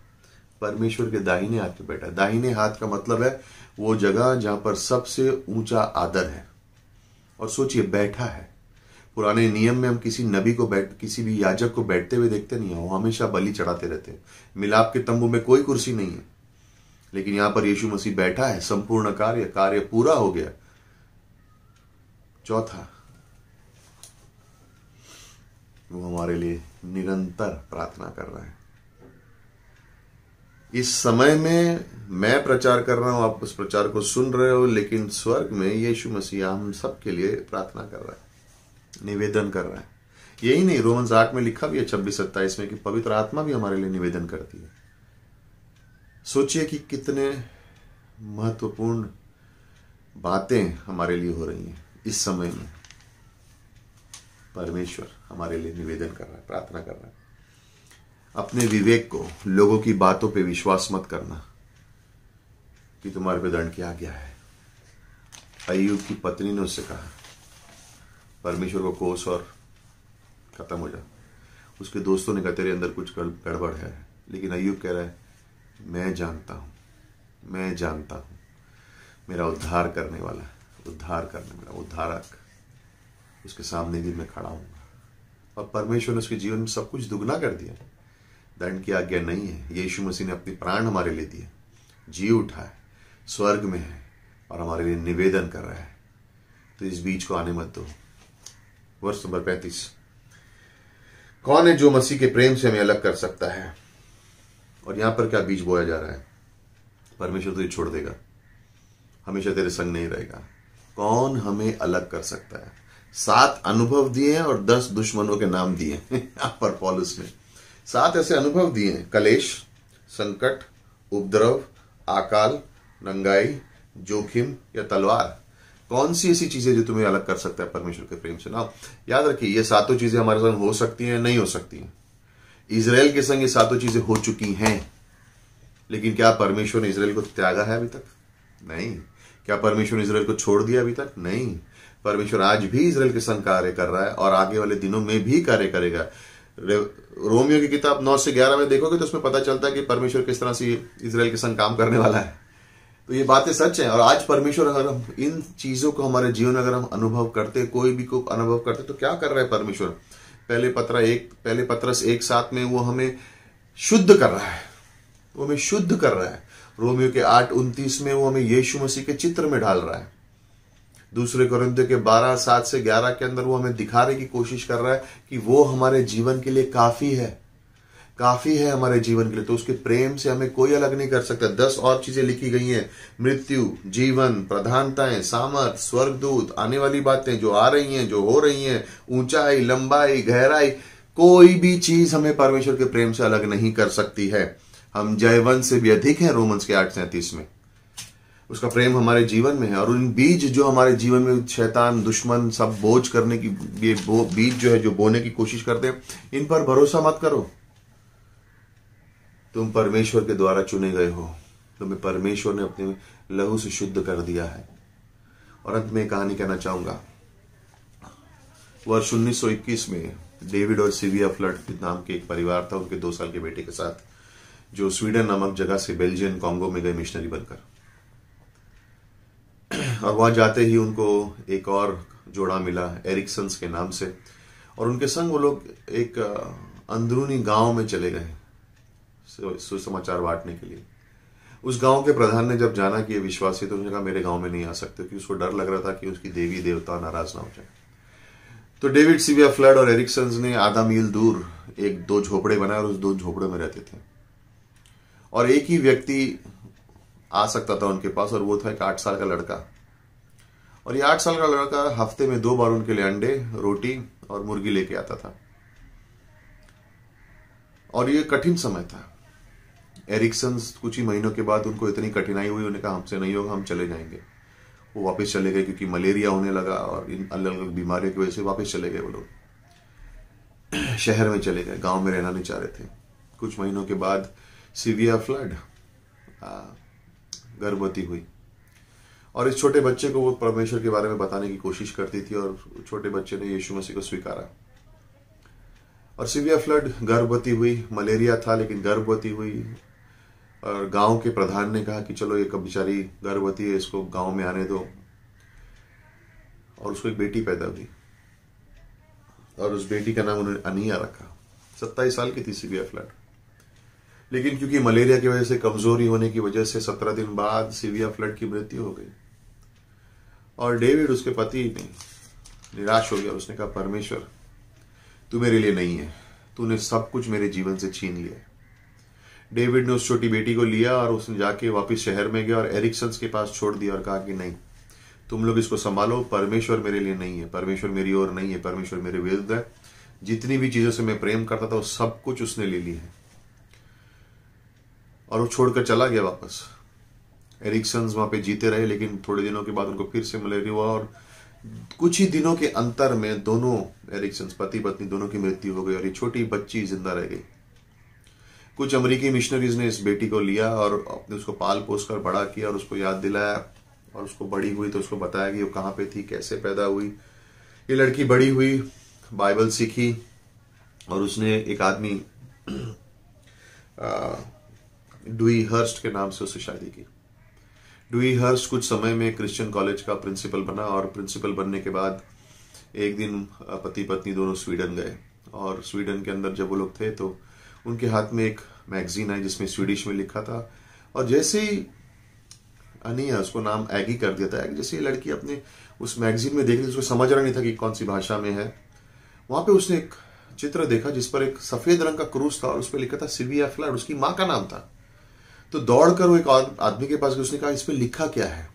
परमेश्वर के दाहिने हाथ पे बैठा है। दाहिने हाथ का मतलब है वो जगह जहां पर सबसे ऊंचा आदर है। और सोचिए, बैठा है। पुराने नियम में हम किसी नबी को किसी भी याजक को बैठते हुए देखते नहीं है, वो हमेशा बलि चढ़ाते रहते हैं। मिलाप के तंबू में कोई कुर्सी नहीं है, लेकिन यहां पर यीशु मसीह बैठा है। संपूर्ण कार्य पूरा हो गया। चौथा, वो हमारे लिए निरंतर प्रार्थना कर रहा है। इस समय में मैं प्रचार कर रहा हूं, आप उस प्रचार को सुन रहे हो, लेकिन स्वर्ग में यीशु मसीह हम सबके लिए प्रार्थना कर रहा है, निवेदन कर रहा है। यही नहीं, रोमन्स 8 में लिखा भी है 26-27 में कि पवित्र आत्मा भी हमारे लिए निवेदन करती है। सोचिए कि कितने महत्वपूर्ण बातें हमारे लिए हो रही हैं इस समय में। परमेश्वर हमारे लिए निवेदन कर रहा है, प्रार्थना कर रहा है। अपने विवेक को, लोगों की बातों पे विश्वास मत करना कि तुम्हारे पे दंड की आज्ञा है। अय्यूब की पत्नी ने उससे कहा, परमेश्वर को कोस और खत्म हो जा। उसके दोस्तों ने कहा तेरे अंदर कुछ गड़बड़ है, लेकिन अय्यूब कह रहा है मैं जानता हूं, मैं जानता हूं मेरा उद्धार करने वाला, उद्धार करने वाला उद्धारक उसके सामने भी मैं खड़ा हूंगा। और परमेश्वर ने उसके जीवन में सब कुछ दुगना कर दिया। दंड की आज्ञा नहीं है। यीशु मसीह ने अपनी प्राण हमारे लिए दिए, जी उठा है, स्वर्ग में है और हमारे लिए निवेदन कर रहा है। तो इस बीच को आने मत दो। वर्ष नंबर 35, कौन है जो मसीह के प्रेम से हमें अलग कर सकता है? और यहां पर क्या बीज बोया जा रहा है? परमेश्वर तुझे छोड़ देगा, हमेशा तेरे संग नहीं रहेगा। कौन हमें अलग कर सकता है? 7 अनुभव दिए हैं और 10 दुश्मनों के नाम दिए हैं। यहां पर पौलुस ने 7 ऐसे अनुभव दिए हैं: कलेश, संकट, उपद्रव, आकाल, नंगाई, जोखिम या तलवार। कौन सी ऐसी चीजें जो तुम्हें अलग कर सकता है परमेश्वर के प्रेम से? ना, याद रखिए, ये 7 चीजें हमारे संग हो सकती हैं, नहीं हो सकती हैं। इजराइल के संग ये 7 चीजें हो चुकी हैं, लेकिन क्या परमेश्वर ने इजराइल को त्यागा है अभी तक? नहीं। क्या परमेश्वर ने इजराइल को छोड़ दिया अभी तक? नहीं। परमेश्वर आज भी इजराइल के संग कार्य कर रहा है और आगे वाले दिनों में भी कार्य करेगा। रोमियो की किताब 9-11 में देखोगे तो उसमें पता चलता है कि परमेश्वर किस तरह से इजराइल के संग काम करने वाला है। तो ये बातें सच हैं। और आज परमेश्वर, अगर हम इन चीजों को हमारे जीवन में अगर हम अनुभव करते, कोई भी को अनुभव करते, तो क्या कर रहा है परमेश्वर? पहले पत्रस 1:7 में वो हमें शुद्ध कर रहा है, वो हमें शुद्ध कर रहा है। रोमियो के 8:29 में वो हमें यीशु मसीह के चित्र में ढाल रहा है। दूसरे कोरिन्थियों के 12:7-11 के अंदर वो हमें दिखाने की कोशिश कर रहा है कि वो हमारे जीवन के लिए काफी है, काफी है हमारे जीवन के लिए। तो उसके प्रेम से हमें कोई अलग नहीं कर सकता। 10 और चीजें लिखी गई हैं: मृत्यु, जीवन, प्रधानताएं, सामर्थ, स्वर्गदूत, आने वाली बातें जो आ रही हैं, जो हो रही हैं, ऊंचाई, लंबाई, गहराई, कोई भी चीज हमें परमेश्वर के प्रेम से अलग नहीं कर सकती है। हम जयवंत से भी अधिक हैं, रोमन्स के 8:37 में। उसका प्रेम हमारे जीवन में है। और उन बीज जो हमारे जीवन में शैतान दुश्मन सब बोझ करने की, ये बीज जो है जो बोने की कोशिश करते हैं, इन पर भरोसा मत करो। तुम परमेश्वर के द्वारा चुने गए हो, तुम्हें परमेश्वर ने अपने लहू से शुद्ध कर दिया है। और अंत में कहानी कहना चाहूंगा, वर्ष 1921 में डेविड और सिविया फ्लड नाम के एक परिवार था, उनके 2 साल के बेटे के साथ, जो स्वीडन नामक जगह से बेल्जियन कॉन्गो में गए मिशनरी बनकर। और वहां जाते ही उनको एक और जोड़ा मिला एरिक्सन्स के नाम से, और उनके संग वो लोग एक अंदरूनी गांव में चले गए सुसमाचार बांटने के लिए। उस गांव के प्रधान ने जब जाना कि ये विश्वासी, तो उन्होंने कहा मेरे गांव में नहीं आ सकते, क्योंकि उसको डर लग रहा था कि उसकी देवी देवता नाराज ना हो जाए। तो डेविड, सिविया फ्लड और एरिक्सन्स ने आधा मील दूर 2 झोपड़े बनाए और उस 2 झोपड़ों में रहते थे। और एक ही व्यक्ति आ सकता था उनके पास, और वो था एक 8 साल का लड़का। और ये 8 साल का लड़का हफ्ते में 2 बार उनके लिए अंडे, रोटी और मुर्गी लेके आता था। और ये कठिन समय था। एरिक्सन्स कुछ ही महीनों के बाद उनको इतनी कठिनाई हुई, उन्होंने कहा हमसे नहीं होगा, हम चले जाएंगे। वो वापस चले गए, क्योंकि मलेरिया होने लगा और इन अलग अलग बीमारियों की वजह से वापस चले गए। वो लोग शहर में चले गए, गांव में रहना नहीं चाह रहे थे। कुछ महीनों के बाद सिविया फ्लड गर्भवती हुई, और इस छोटे बच्चे को वो परमेश्वर के बारे में बताने की कोशिश करती थी, और छोटे बच्चे ने यीशु मसीह को स्वीकारा। और सिविया फ्लड गर्भवती हुई, मलेरिया था लेकिन गर्भवती हुई। और गांव के प्रधान ने कहा कि चलो ये बेचारी गर्भवती है, इसको गांव में आने दो। और उसको एक बेटी पैदा हुई, और उस बेटी का नाम उन्होंने अनिया रखा। 27 साल की थी सिविया फ्लड, लेकिन क्योंकि मलेरिया की वजह से, कमजोरी होने की वजह से 17 दिन बाद सिविया फ्लड की मृत्यु हो गई। और डेविड, उसके पति, ने निराश हो गया। उसने कहा परमेश्वर, तू मेरे लिए नहीं है, तूने सब कुछ मेरे जीवन से छीन लिया। डेविड ने उस छोटी बेटी को लिया और उसने जाके वापस शहर में गया और एरिक्सन्स के पास छोड़ दिया और कहा कि नहीं, तुम लोग इसको संभालो, परमेश्वर मेरे लिए नहीं है, परमेश्वर मेरी ओर नहीं है, परमेश्वर मेरे विरुद्ध है। जितनी भी चीजों से मैं प्रेम करता था वो सब कुछ उसने ले ली है। और वो छोड़कर चला गया वापस। एरिक्सन्स वहां पे जीते रहे, लेकिन थोड़े दिनों के बाद उनको फिर से मलेरिया हुआ, और कुछ ही दिनों के अंतर में दोनों एरिक्सन्स, पति पत्नी दोनों की मृत्यु हो गई, और ये छोटी बच्ची जिंदा रह गई। कुछ अमेरिकी मिशनरीज ने इस बेटी को लिया और अपने उसको पाल पोस कर बड़ा किया, और उसको याद दिलाया, और उसको बड़ी हुई तो उसको बताया कि वो कहाँ पे थी, कैसे पैदा हुई। ये लड़की बड़ी हुई, बाइबल सीखी, और उसने एक आदमी डुई हर्स्ट के नाम से उससे शादी की। डुई हर्स्ट कुछ समय में क्रिश्चियन कॉलेज का प्रिंसिपल बना, और प्रिंसिपल बनने के बाद एक दिन पति पत्नी दोनों स्वीडन गए। और स्वीडन के अंदर जब वो लोग थे तो उनके हाथ में एक मैगजीन आई जिसमें स्वीडिश में लिखा था। और जैसे ही अनिया, उसको नाम एगी कर दिया था, जैसे ही लड़की अपने उस मैगजीन में देख रही थी, उसको समझ रहा नहीं था कि कौन सी भाषा में है। वहां पे उसने एक चित्र देखा जिस पर एक सफेद रंग का क्रूस था, और उस पर लिखा था सिविया फ्लड, उसकी माँ का नाम था। तो दौड़कर वो एक आदमी के पास गई, उसने कहा इसमें लिखा क्या है?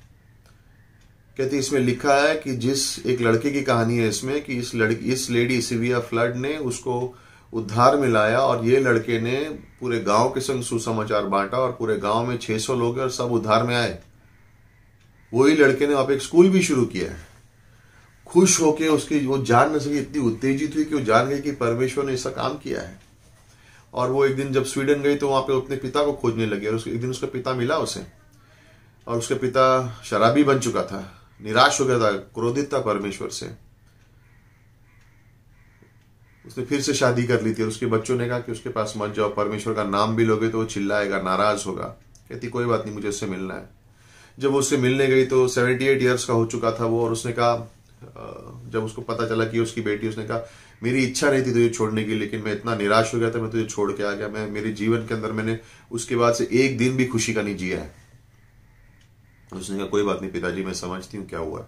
कहती इसमें लिखा है कि जिस एक लड़के की कहानी है इसमें, कि इस लेडी सिविया फ्लड ने उसको उद्धार में लाया, और ये लड़के ने पूरे गांव के संग सुसमाचार बांटा, और पूरे गांव में 600 लोग हैं और सब उद्धार में आए। वही लड़के ने वहां पे एक स्कूल भी शुरू किया है। खुश होके उसकी वो जान न सकी, इतनी उत्तेजित हुई कि वो जान गई कि परमेश्वर ने ऐसा काम किया है। और वो एक दिन जब स्वीडन गई तो वहां पे अपने पिता को खोजने लगी, और एक दिन उसका पिता मिला उसे, और उसका पिता शराबी बन चुका था, निराश हो गया था, क्रोधित था परमेश्वर से। उसने फिर से शादी कर ली थी, और उसके बच्चों ने कहा कि उसके पास मत जाओ, परमेश्वर का नाम भी लोगे तो वो चिल्लाएगा, नाराज होगा। कहती कोई बात नहीं, मुझे उससे मिलना है। जब वो उससे मिलने गई तो 78 ईयर्स का हो चुका था वो, और उसने कहा, जब उसको पता चला कि उसकी बेटी, उसने कहा मेरी इच्छा नहीं थी तुझे छोड़ने की, लेकिन मैं इतना निराश हो गया था, मैं तुझे छोड़ के आ गया। मैं मेरे जीवन के अंदर मैंने उसके बाद से एक दिन भी खुशी का नहीं जिया है। उसने कहा कोई बात नहीं पिताजी, मैं समझती हूँ क्या हुआ,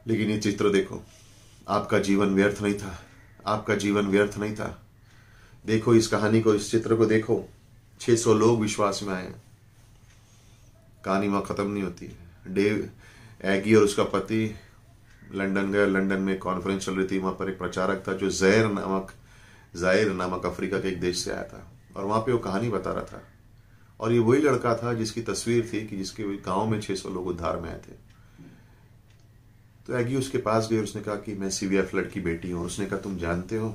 लेकिन ये चित्र देखो, आपका जीवन व्यर्थ नहीं था, आपका जीवन व्यर्थ नहीं था। देखो इस कहानी को, इस चित्र को देखो, 600 लोग विश्वास में आए। कहानी वहां खत्म नहीं होती है। एगी और उसका पति लंदन गए। लंदन में कॉन्फ्रेंस चल रही थी, वहां पर एक प्रचारक था जो जायर नामक अफ्रीका के एक देश से आया था, और वहां पे वो कहानी बता रहा था। और ये वही लड़का था जिसकी तस्वीर थी कि जिसके गांव में 600 लोग उद्धार में आए थे। तो एगी उसके पास गई और उसने कहा कि मैं सिविया फ्लड की बेटी हूं। उसने कहा तुम जानते हो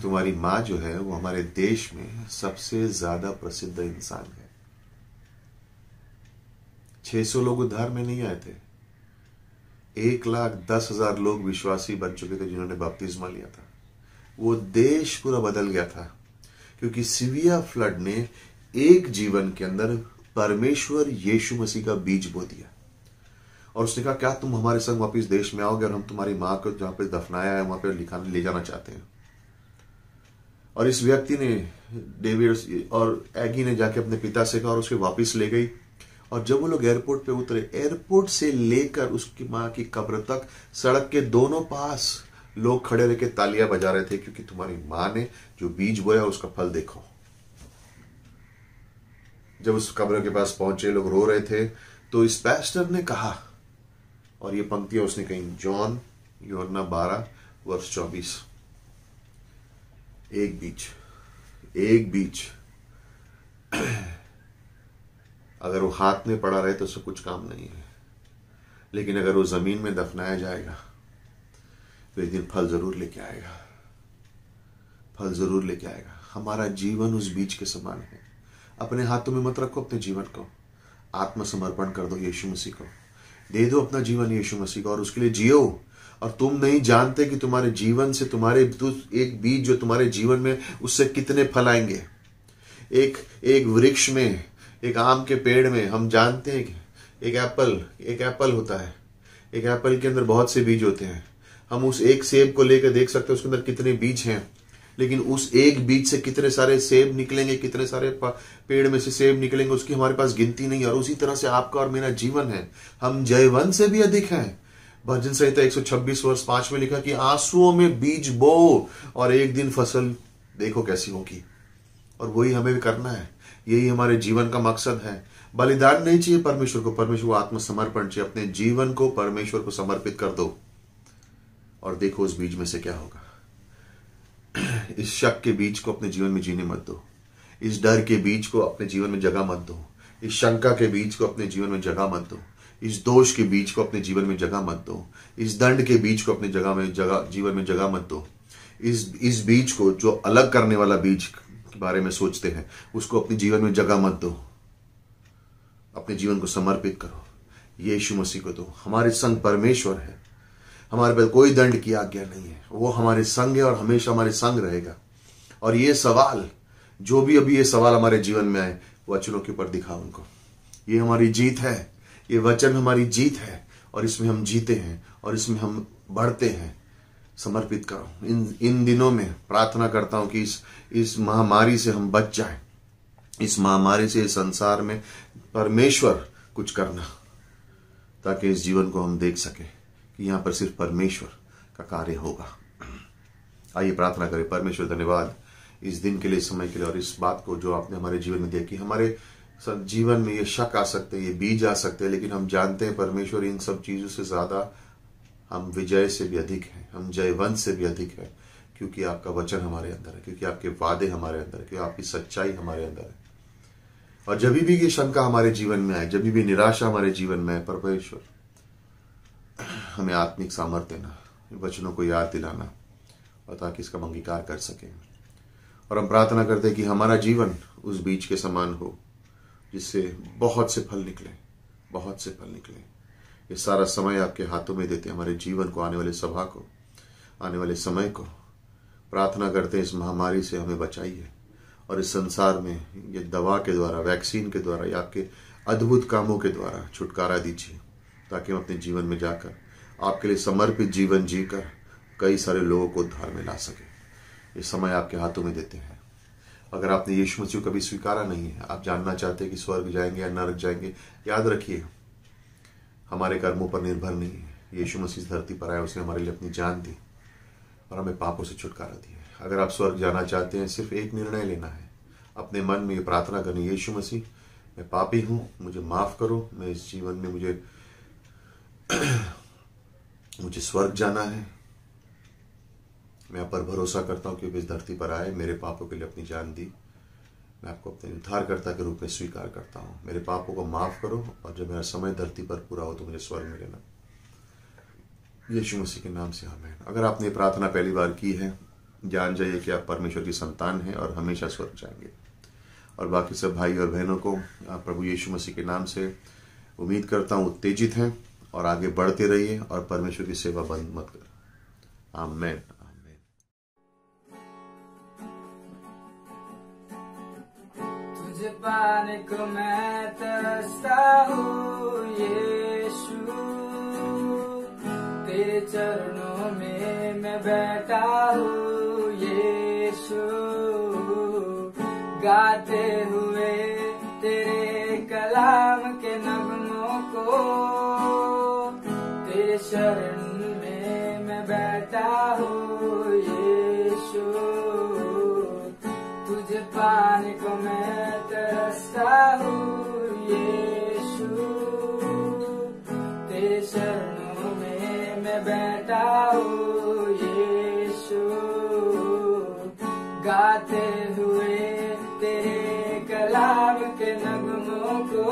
तुम्हारी माँ जो है वो हमारे देश में सबसे ज्यादा प्रसिद्ध इंसान है। 600 लोग उद्धार में नहीं आए थे, 1,10,000 लोग विश्वासी बन चुके थे जिन्होंने बपतिस्मा लिया था। वो देश पूरा बदल गया था क्योंकि सिविया फ्लड ने एक जीवन के अंदर परमेश्वर यीशु मसीह का बीज बो दिया। और उसने कहा क्या तुम हमारे संग वापिस देश में आओगे और हम तुम्हारी माँ को जहां पे दफनाया है वहां पे ले जाना चाहते हैं। और इस व्यक्ति ने डेविड और एगी ने जाके अपने पिता से कहा और उसके वापिस ले गई। और जब वो लोग एयरपोर्ट पे उतरे, एयरपोर्ट से लेकर उसकी माँ की कब्र तक सड़क के दोनों पास लोग खड़े रह के तालियां बजा रहे थे क्योंकि तुम्हारी माँ ने जो बीज बोया उसका फल देखो। जब उस कब्र के पास पहुंचे लोग रो रहे थे तो इस पैस्टर ने कहा, और ये पंक्तियां उसने कही, जॉन यूहन्ना 12:24, एक बीज अगर वो हाथ में पड़ा रहे तो उससे कुछ काम नहीं है, लेकिन अगर वो जमीन में दफनाया जाएगा तो एक दिन फल जरूर लेके आएगा, फल जरूर लेके आएगा। हमारा जीवन उस बीज के समान है। अपने हाथों में मत रखो अपने जीवन को, आत्मसमर्पण कर दो यीशु मसीह को, दे दो अपना जीवन यीशु मसीह को और उसके लिए जियो। और तुम नहीं जानते कि तुम्हारे जीवन से एक बीज जो तुम्हारे जीवन में उससे कितने फल आएंगे। एक वृक्ष में, एक आम के पेड़ में हम जानते हैं कि एक एप्पल होता है, एक एप्पल के अंदर बहुत से बीज होते हैं। हम उस एक सेब को लेकर देख सकते हैं उसके अंदर कितने बीज हैं, लेकिन उस एक बीज से कितने सारे सेब निकलेंगे, कितने सारे पेड़ में से सेब निकलेंगे, उसकी हमारे पास गिनती नहीं है। और उसी तरह से आपका और मेरा जीवन है। हम जयवंत से भी अधिक हैं। भजन संहिता 126:5 में लिखा कि आंसुओं में बीज बो और एक दिन फसल देखो कैसी होगी। और वही हमें भी करना है, यही हमारे जीवन का मकसद है। बलिदान नहीं चाहिए परमेश्वर को आत्मसमर्पण चाहिए। अपने जीवन को परमेश्वर को समर्पित कर दो और देखो उस बीज में से क्या होगा। इस शक के बीज को अपने जीवन में जीने मत दो, इस डर के बीज को अपने जीवन में जगह मत दो, इस शंका के बीज को अपने जीवन में जगह मत दो, इस दोष के बीज को अपने जीवन में जगह मत दो, इस दंड के बीज को अपने जीवन में जगह मत दो। इस बीज को, जो अलग करने वाला बीज के बारे में सोचते हैं, उसको अपने जीवन में जगह मत दो। अपने जीवन को समर्पित करो, यीशु मसीह को दो। हमारे संग परमेश्वर है, हमारे पर कोई दंड की आज्ञा नहीं है। वो हमारे संग है और हमेशा हमारे संग रहेगा। और ये सवाल, जो भी अभी ये सवाल हमारे जीवन में आए, वचनों के ऊपर दिखाओ उनको। ये हमारी जीत है, ये वचन हमारी जीत है और इसमें हम जीते हैं और इसमें हम बढ़ते हैं। समर्पित करो। इन दिनों में प्रार्थना करता हूं कि इस महामारी से हम बच जाएं। इस महामारी से, इस संसार में परमेश्वर कुछ करना, ताकि इस जीवन को हम देख सके कि यहां पर सिर्फ परमेश्वर का कार्य होगा। आइए प्रार्थना करें। परमेश्वर धन्यवाद इस दिन के लिए, समय के लिए और इस बात को जो आपने हमारे जीवन में दिया कि हमारे जीवन में ये शक आ सकते हैं, ये बीज आ सकते हैं, लेकिन हम जानते हैं परमेश्वर इन सब चीजों से ज्यादा हम विजय से भी अधिक हैं, हम जयवंत से भी अधिक है, क्योंकि आपका वचन हमारे अंदर है, क्योंकि आपके वादे हमारे अंदर है, क्योंकि आपकी सच्चाई हमारे अंदर है। और जब भी ये शंका हमारे जीवन में आए, जब भी निराशा हमारे जीवन में आए, परमेश्वर हमें आत्मिक सामर्थ्य देना, वचनों को याद दिलाना, और ताकि इसका अंगीकार कर सकें। और हम प्रार्थना करते हैं कि हमारा जीवन उस बीज के समान हो जिससे बहुत से फल निकले, बहुत से फल निकले। ये सारा समय आपके हाथों में देते, हमारे जीवन को, आने वाले सभा को, आने वाले समय को। प्रार्थना करते हैं इस महामारी से हमें बचाइए और इस संसार में ये दवा के द्वारा, वैक्सीन के द्वारा या आपके अद्भुत कामों के द्वारा छुटकारा दीजिए, ताकि हम अपने जीवन में जाकर आपके लिए समर्पित जीवन जीकर कई सारे लोगों को उद्धार में ला सके। ये समय आपके हाथों में देते हैं। अगर आपने यीशु मसीह को कभी स्वीकारा नहीं है, आप जानना चाहते हैं कि स्वर्ग जाएंगे या नरक जाएंगे, याद रखिए हमारे कर्मों पर निर्भर नहीं है। यीशु मसीह धरती पर आया, उसने हमारे लिए अपनी जान दी और हमें पापों से छुटकारा दिया। अगर आप स्वर्ग जाना चाहते हैं, सिर्फ एक निर्णय लेना है, अपने मन में ये प्रार्थना करनी, यीशु मसीह मैं पापी हूं, मुझे माफ करो, मैं इस जीवन में मुझे स्वर्ग जाना है। मैं आप पर भरोसा करता हूं कि इस धरती पर आए, मेरे पापों के लिए अपनी जान दी, मैं आपको अपने उद्धारकर्ता के रूप में स्वीकार करता हूँ। मेरे पापों को माफ करो और जब मेरा समय धरती पर पूरा हो तो मुझे स्वर्ग में लेना। यीशु मसीह के नाम से आमीन। अगर आपने ये प्रार्थना पहली बार की है, जान जाइए कि आप परमेश्वर की संतान हैं और हमेशा स्वर्ग जाएंगे। और बाकी सब भाई और बहनों को आप प्रभु यीशु मसीह के नाम से उम्मीद करता हूँ उत्तेजित हैं और आगे बढ़ते रहिए और परमेश्वर की सेवा बंद मत करें। आमीन। तुझे पाने को मैं तरसता हूँ यीशु, तेरे चरणों में मैं बैठा हूँ यीशु, गाते हुए तेरे कलाम के नगमों को, तेरे शरण में मैं बैठा हूँ यीशु, तुझे पाने को मैं तरसता हूँ यीशु, तेरे शरणों में मैं बैठा हूँ यीशु, गाते हुए तेरे कलाम के नगमों को,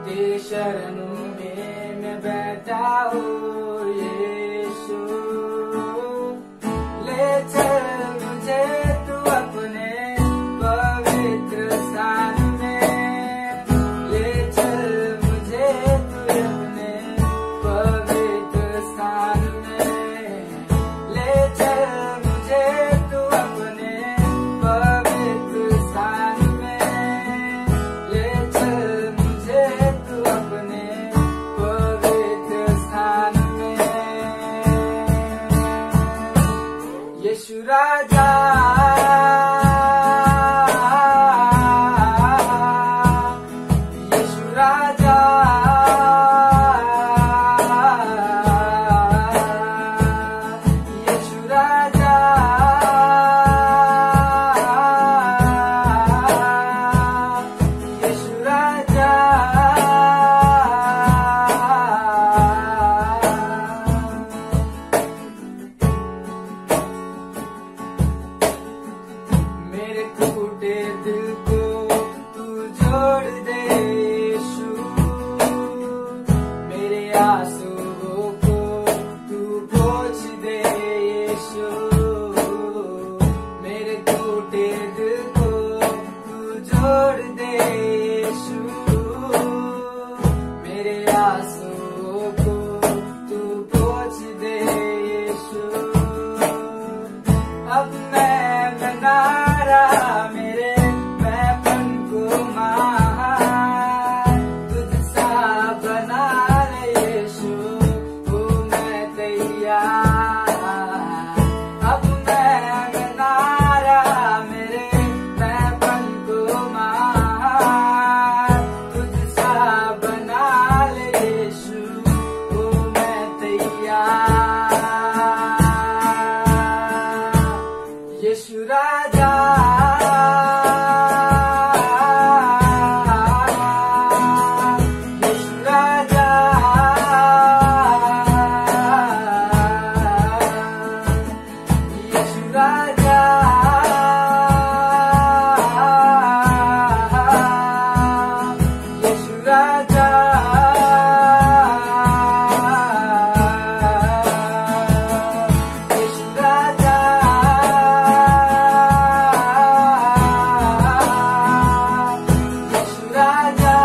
तेरे शरणों में मैं बैठा हूँ यीशु, ले चल मुझे तू अपने पवित्र स्थान में, ले चल मुझे तू अपने पवित्र स्थान में, ले चल मुझे तू अपने पवित्र स्थान में, ले चल मुझे तू अपने पवित्र स्थान में। यीशु राजा, यीशु राजा, यीशु राजा, यीशु राजा, मेरे टूटे दिल को तू जोड़ दे यीशु, मेरे आंसुओं को तू पोंछ दे यीशु, मेरे टूटे दिल को तू जोड़ दे यीशु, मेरे आंसुओं को तू पोंछ दे यीशु, अब मैं बना रहा मेरे मैपन को मार, तुझ सा बना ले यीशु, हूँ मैं तैयार, अब मैं बना रहा मेरे मैपन को मार, तुझ सा बना ले यीशु, हूँ मैं तैयार। यीशु राजा, यीशु राजा, यीशु राजा, यीशु राजा, यीशु राजा, यीशु राजा।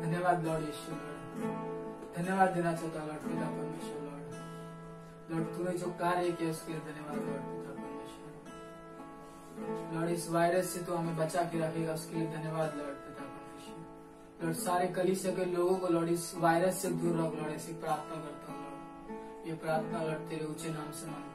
धन्यवाद लॉर्ड यीशु, धन्यवाद देना चाहता लॉर्ड पिता परमेश्वर, लॉर्ड तूने जो कार्य किया उसके लिए धन्यवाद लॉर्ड पिता परमेश्वर, लॉर्ड इस वायरस से तो हमें बचा के रखेगा उसके लिए धन्यवाद लॉर्ड पिता परमेश्वर, लॉर्ड सारे कलीसिया के लोगों को लॉर्ड इस वायरस से दूर रख लॉर्ड, ऐसी प्रार्थना करता हूँ लॉर्ड, ये प्रार्थना लॉर्ड तेरे ऊंचे नाम से मांगता हूं।